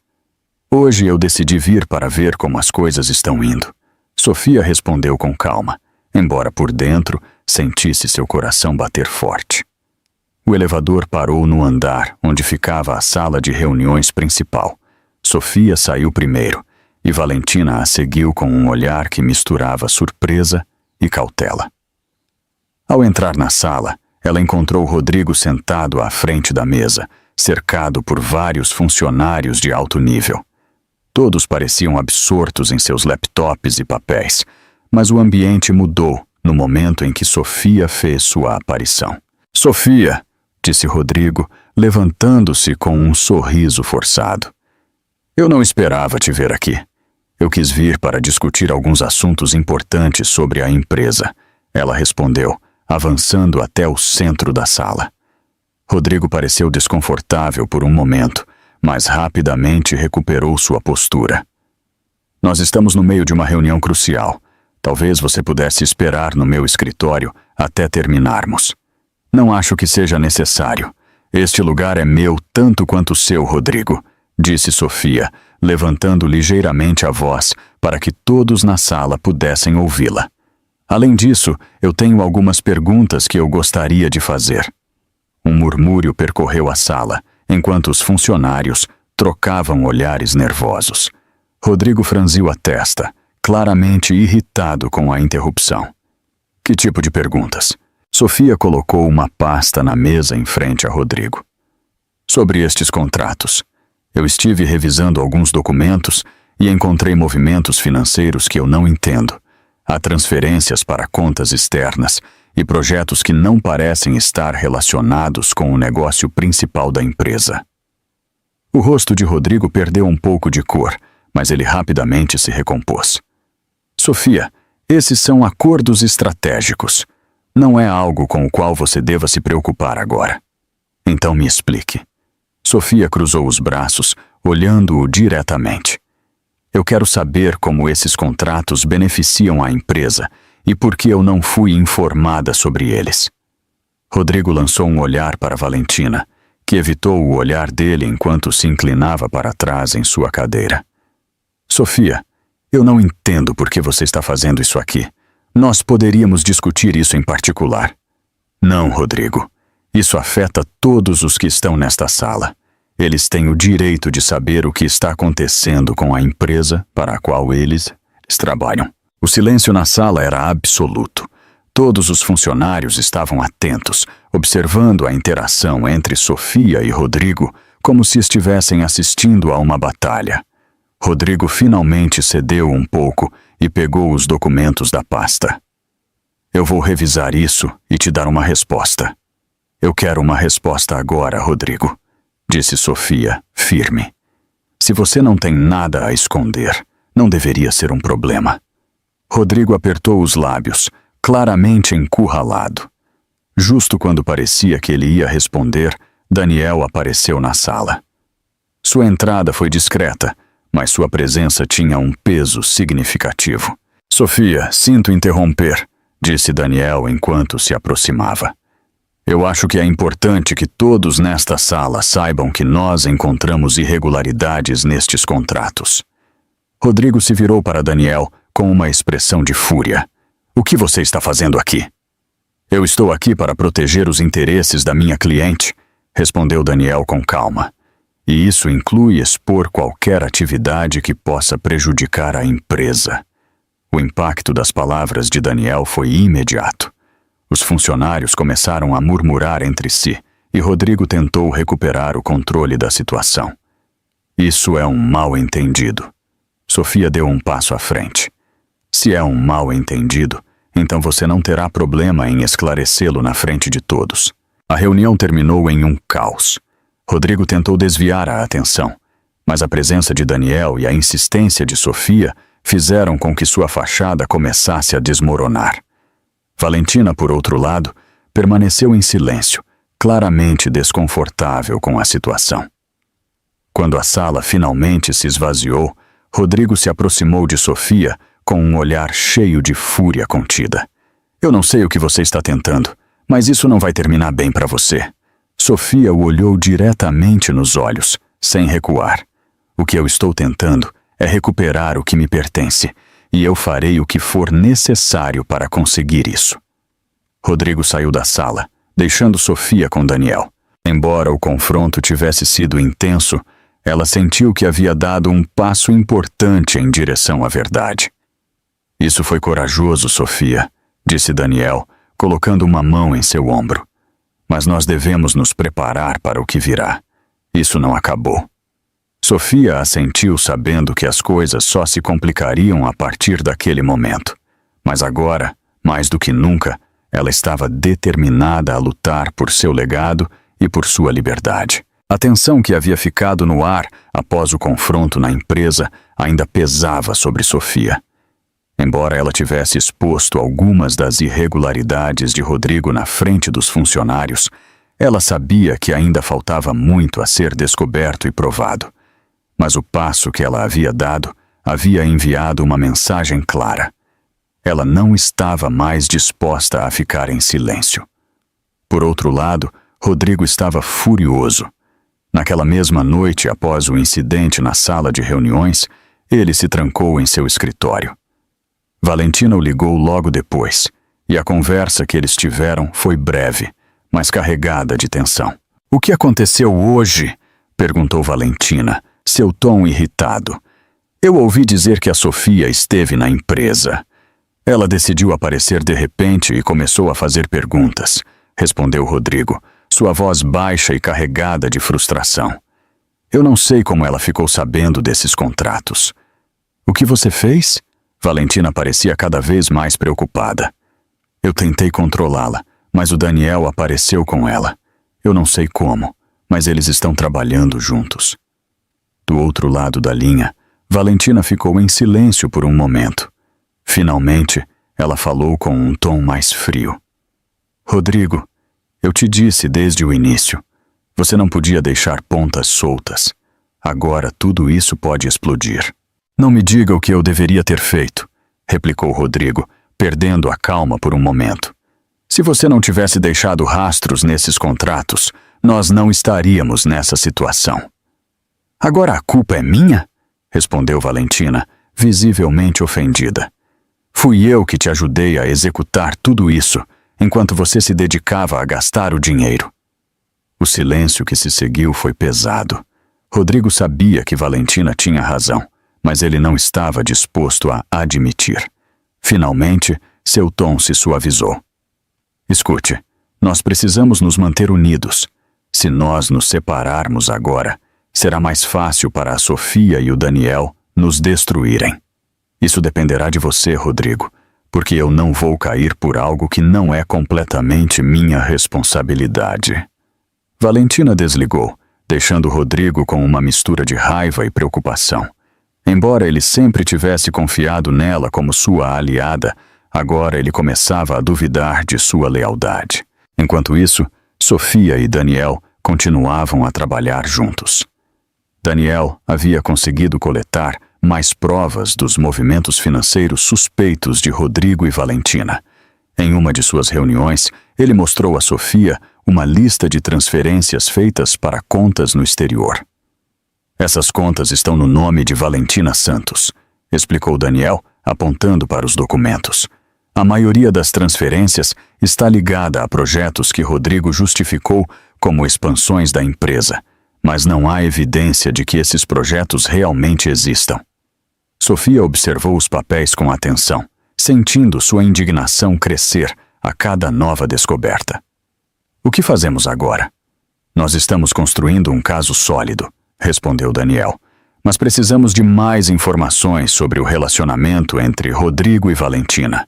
"Hoje eu decidi vir para ver como as coisas estão indo", Sofia respondeu com calma, embora por dentro sentisse seu coração bater forte. O elevador parou no andar onde ficava a sala de reuniões principal. Sofia saiu primeiro e Valentina a seguiu com um olhar que misturava surpresa e cautela. Ao entrar na sala, ela encontrou Rodrigo sentado à frente da mesa, cercado por vários funcionários de alto nível. Todos pareciam absortos em seus laptops e papéis, mas o ambiente mudou no momento em que Sofia fez sua aparição. "Sofia", disse Rodrigo, levantando-se com um sorriso forçado. "Eu não esperava te ver aqui. Eu quis vir para discutir alguns assuntos importantes sobre a empresa", ela respondeu, avançando até o centro da sala. Rodrigo pareceu desconfortável por um momento, mas rapidamente recuperou sua postura. "Nós estamos no meio de uma reunião crucial. Talvez você pudesse esperar no meu escritório até terminarmos." "Não acho que seja necessário. Este lugar é meu tanto quanto o seu, Rodrigo", disse Sofia, levantando ligeiramente a voz para que todos na sala pudessem ouvi-la. "Além disso, eu tenho algumas perguntas que eu gostaria de fazer." Um murmúrio percorreu a sala, enquanto os funcionários trocavam olhares nervosos. Rodrigo franziu a testa, claramente irritado com a interrupção. "Que tipo de perguntas?" Sofia colocou uma pasta na mesa em frente a Rodrigo. "Sobre estes contratos. Eu estive revisando alguns documentos e encontrei movimentos financeiros que eu não entendo. Há transferências para contas externas e projetos que não parecem estar relacionados com o negócio principal da empresa." O rosto de Rodrigo perdeu um pouco de cor, mas ele rapidamente se recompôs. "Sofia, esses são acordos estratégicos. Não é algo com o qual você deva se preocupar agora. Então me explique." Sofia cruzou os braços, olhando-o diretamente. "Eu quero saber como esses contratos beneficiam a empresa e por que eu não fui informada sobre eles." Rodrigo lançou um olhar para Valentina, que evitou o olhar dele enquanto se inclinava para trás em sua cadeira. "Sofia, eu não entendo por que você está fazendo isso aqui. Nós poderíamos discutir isso em particular." "Não, Rodrigo. Isso afeta todos os que estão nesta sala. Eles têm o direito de saber o que está acontecendo com a empresa para a qual eles trabalham." O silêncio na sala era absoluto. Todos os funcionários estavam atentos, observando a interação entre Sofia e Rodrigo como se estivessem assistindo a uma batalha. Rodrigo finalmente cedeu um pouco e pegou os documentos da pasta. "Eu vou revisar isso e te dar uma resposta." "Eu quero uma resposta agora, Rodrigo", disse Sofia, firme. "Se você não tem nada a esconder, não deveria ser um problema." Rodrigo apertou os lábios, claramente encurralado. Justo quando parecia que ele ia responder, Daniel apareceu na sala. Sua entrada foi discreta, mas sua presença tinha um peso significativo. "Sofia, sinto interromper", disse Daniel enquanto se aproximava. "Eu acho que é importante que todos nesta sala saibam que nós encontramos irregularidades nestes contratos." Rodrigo se virou para Daniel com uma expressão de fúria. "O que você está fazendo aqui?" "Eu estou aqui para proteger os interesses da minha cliente", respondeu Daniel com calma. "E isso inclui expor qualquer atividade que possa prejudicar a empresa." O impacto das palavras de Daniel foi imediato. Os funcionários começaram a murmurar entre si e Rodrigo tentou recuperar o controle da situação. "Isso é um mal-entendido." Sofia deu um passo à frente. "Se é um mal-entendido, então você não terá problema em esclarecê-lo na frente de todos." A reunião terminou em um caos. Rodrigo tentou desviar a atenção, mas a presença de Daniel e a insistência de Sofia fizeram com que sua fachada começasse a desmoronar. Valentina, por outro lado, permaneceu em silêncio, claramente desconfortável com a situação. Quando a sala finalmente se esvaziou, Rodrigo se aproximou de Sofia com um olhar cheio de fúria contida. Eu não sei o que você está tentando, mas isso não vai terminar bem para você. Sofia o olhou diretamente nos olhos, sem recuar. O que eu estou tentando é recuperar o que me pertence, e eu farei o que for necessário para conseguir isso. Rodrigo saiu da sala, deixando Sofia com Daniel. Embora o confronto tivesse sido intenso, ela sentiu que havia dado um passo importante em direção à verdade. Isso foi corajoso, Sofia, disse Daniel, colocando uma mão em seu ombro. Mas nós devemos nos preparar para o que virá. Isso não acabou. Sofia assentiu sabendo que as coisas só se complicariam a partir daquele momento. Mas agora, mais do que nunca, ela estava determinada a lutar por seu legado e por sua liberdade. A tensão que havia ficado no ar após o confronto na empresa ainda pesava sobre Sofia. Embora ela tivesse exposto algumas das irregularidades de Rodrigo na frente dos funcionários, ela sabia que ainda faltava muito a ser descoberto e provado. Mas o passo que ela havia dado havia enviado uma mensagem clara. Ela não estava mais disposta a ficar em silêncio. Por outro lado, Rodrigo estava furioso. Naquela mesma noite, após o incidente na sala de reuniões, ele se trancou em seu escritório. Valentina o ligou logo depois, e a conversa que eles tiveram foi breve, mas carregada de tensão. "O que aconteceu hoje?" perguntou Valentina, seu tom irritado. "Eu ouvi dizer que a Sofia esteve na empresa." "Ela decidiu aparecer de repente e começou a fazer perguntas", respondeu Rodrigo, sua voz baixa e carregada de frustração. "Eu não sei como ela ficou sabendo desses contratos." "O que você fez?" Valentina parecia cada vez mais preocupada. "Eu tentei controlá-la, mas o Daniel apareceu com ela. Eu não sei como, mas eles estão trabalhando juntos." Do outro lado da linha, Valentina ficou em silêncio por um momento. Finalmente, ela falou com um tom mais frio. "Rodrigo, eu te disse desde o início. Você não podia deixar pontas soltas. Agora tudo isso pode explodir." "Não me diga o que eu deveria ter feito", replicou Rodrigo, perdendo a calma por um momento. "Se você não tivesse deixado rastros nesses contratos, nós não estaríamos nessa situação." "Agora a culpa é minha?" respondeu Valentina, visivelmente ofendida. "Fui eu que te ajudei a executar tudo isso, enquanto você se dedicava a gastar o dinheiro." O silêncio que se seguiu foi pesado. Rodrigo sabia que Valentina tinha razão, mas ele não estava disposto a admitir. Finalmente, seu tom se suavizou. "Escute, nós precisamos nos manter unidos. Se nós nos separarmos agora, será mais fácil para a Sofia e o Daniel nos destruírem. Isso dependerá de você, Rodrigo, porque eu não vou cair por algo que não é completamente minha responsabilidade." Valentina desligou, deixando Rodrigo com uma mistura de raiva e preocupação. Embora ele sempre tivesse confiado nela como sua aliada, agora ele começava a duvidar de sua lealdade. Enquanto isso, Sofia e Daniel continuavam a trabalhar juntos. Daniel havia conseguido coletar mais provas dos movimentos financeiros suspeitos de Rodrigo e Valentina. Em uma de suas reuniões, ele mostrou a Sofia uma lista de transferências feitas para contas no exterior. "Essas contas estão no nome de Valentina Santos", explicou Daniel, apontando para os documentos. "A maioria das transferências está ligada a projetos que Rodrigo justificou como expansões da empresa, mas não há evidência de que esses projetos realmente existam." Sofia observou os papéis com atenção, sentindo sua indignação crescer a cada nova descoberta. "O que fazemos agora?" "Nós estamos construindo um caso sólido", respondeu Daniel, "mas precisamos de mais informações sobre o relacionamento entre Rodrigo e Valentina.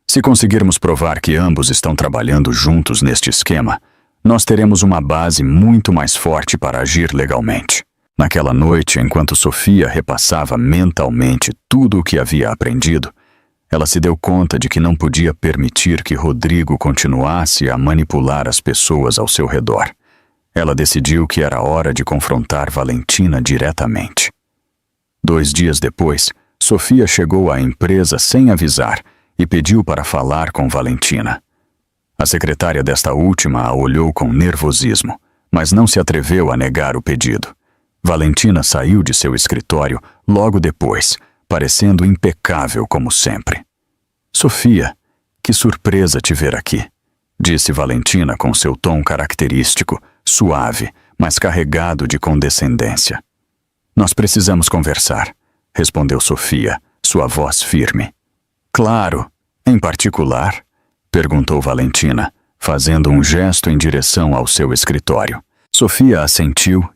Se conseguirmos provar que ambos estão trabalhando juntos neste esquema, nós teremos uma base muito mais forte para agir legalmente. Naquela noite, enquanto Sofia repassava mentalmente tudo o que havia aprendido, ela se deu conta de que não podia permitir que Rodrigo continuasse a manipular as pessoas ao seu redor. Ela decidiu que era hora de confrontar Valentina diretamente. 2 dias depois, Sofia chegou à empresa sem avisar e pediu para falar com Valentina. A secretária desta última a olhou com nervosismo, mas não se atreveu a negar o pedido. Valentina saiu de seu escritório logo depois, parecendo impecável como sempre. Sofia, que surpresa te ver aqui, disse Valentina com seu tom característico, suave, mas carregado de condescendência. Nós precisamos conversar, respondeu Sofia, sua voz firme. Claro, em particular? Perguntou Valentina, fazendo um gesto em direção ao seu escritório. Sofia assentiu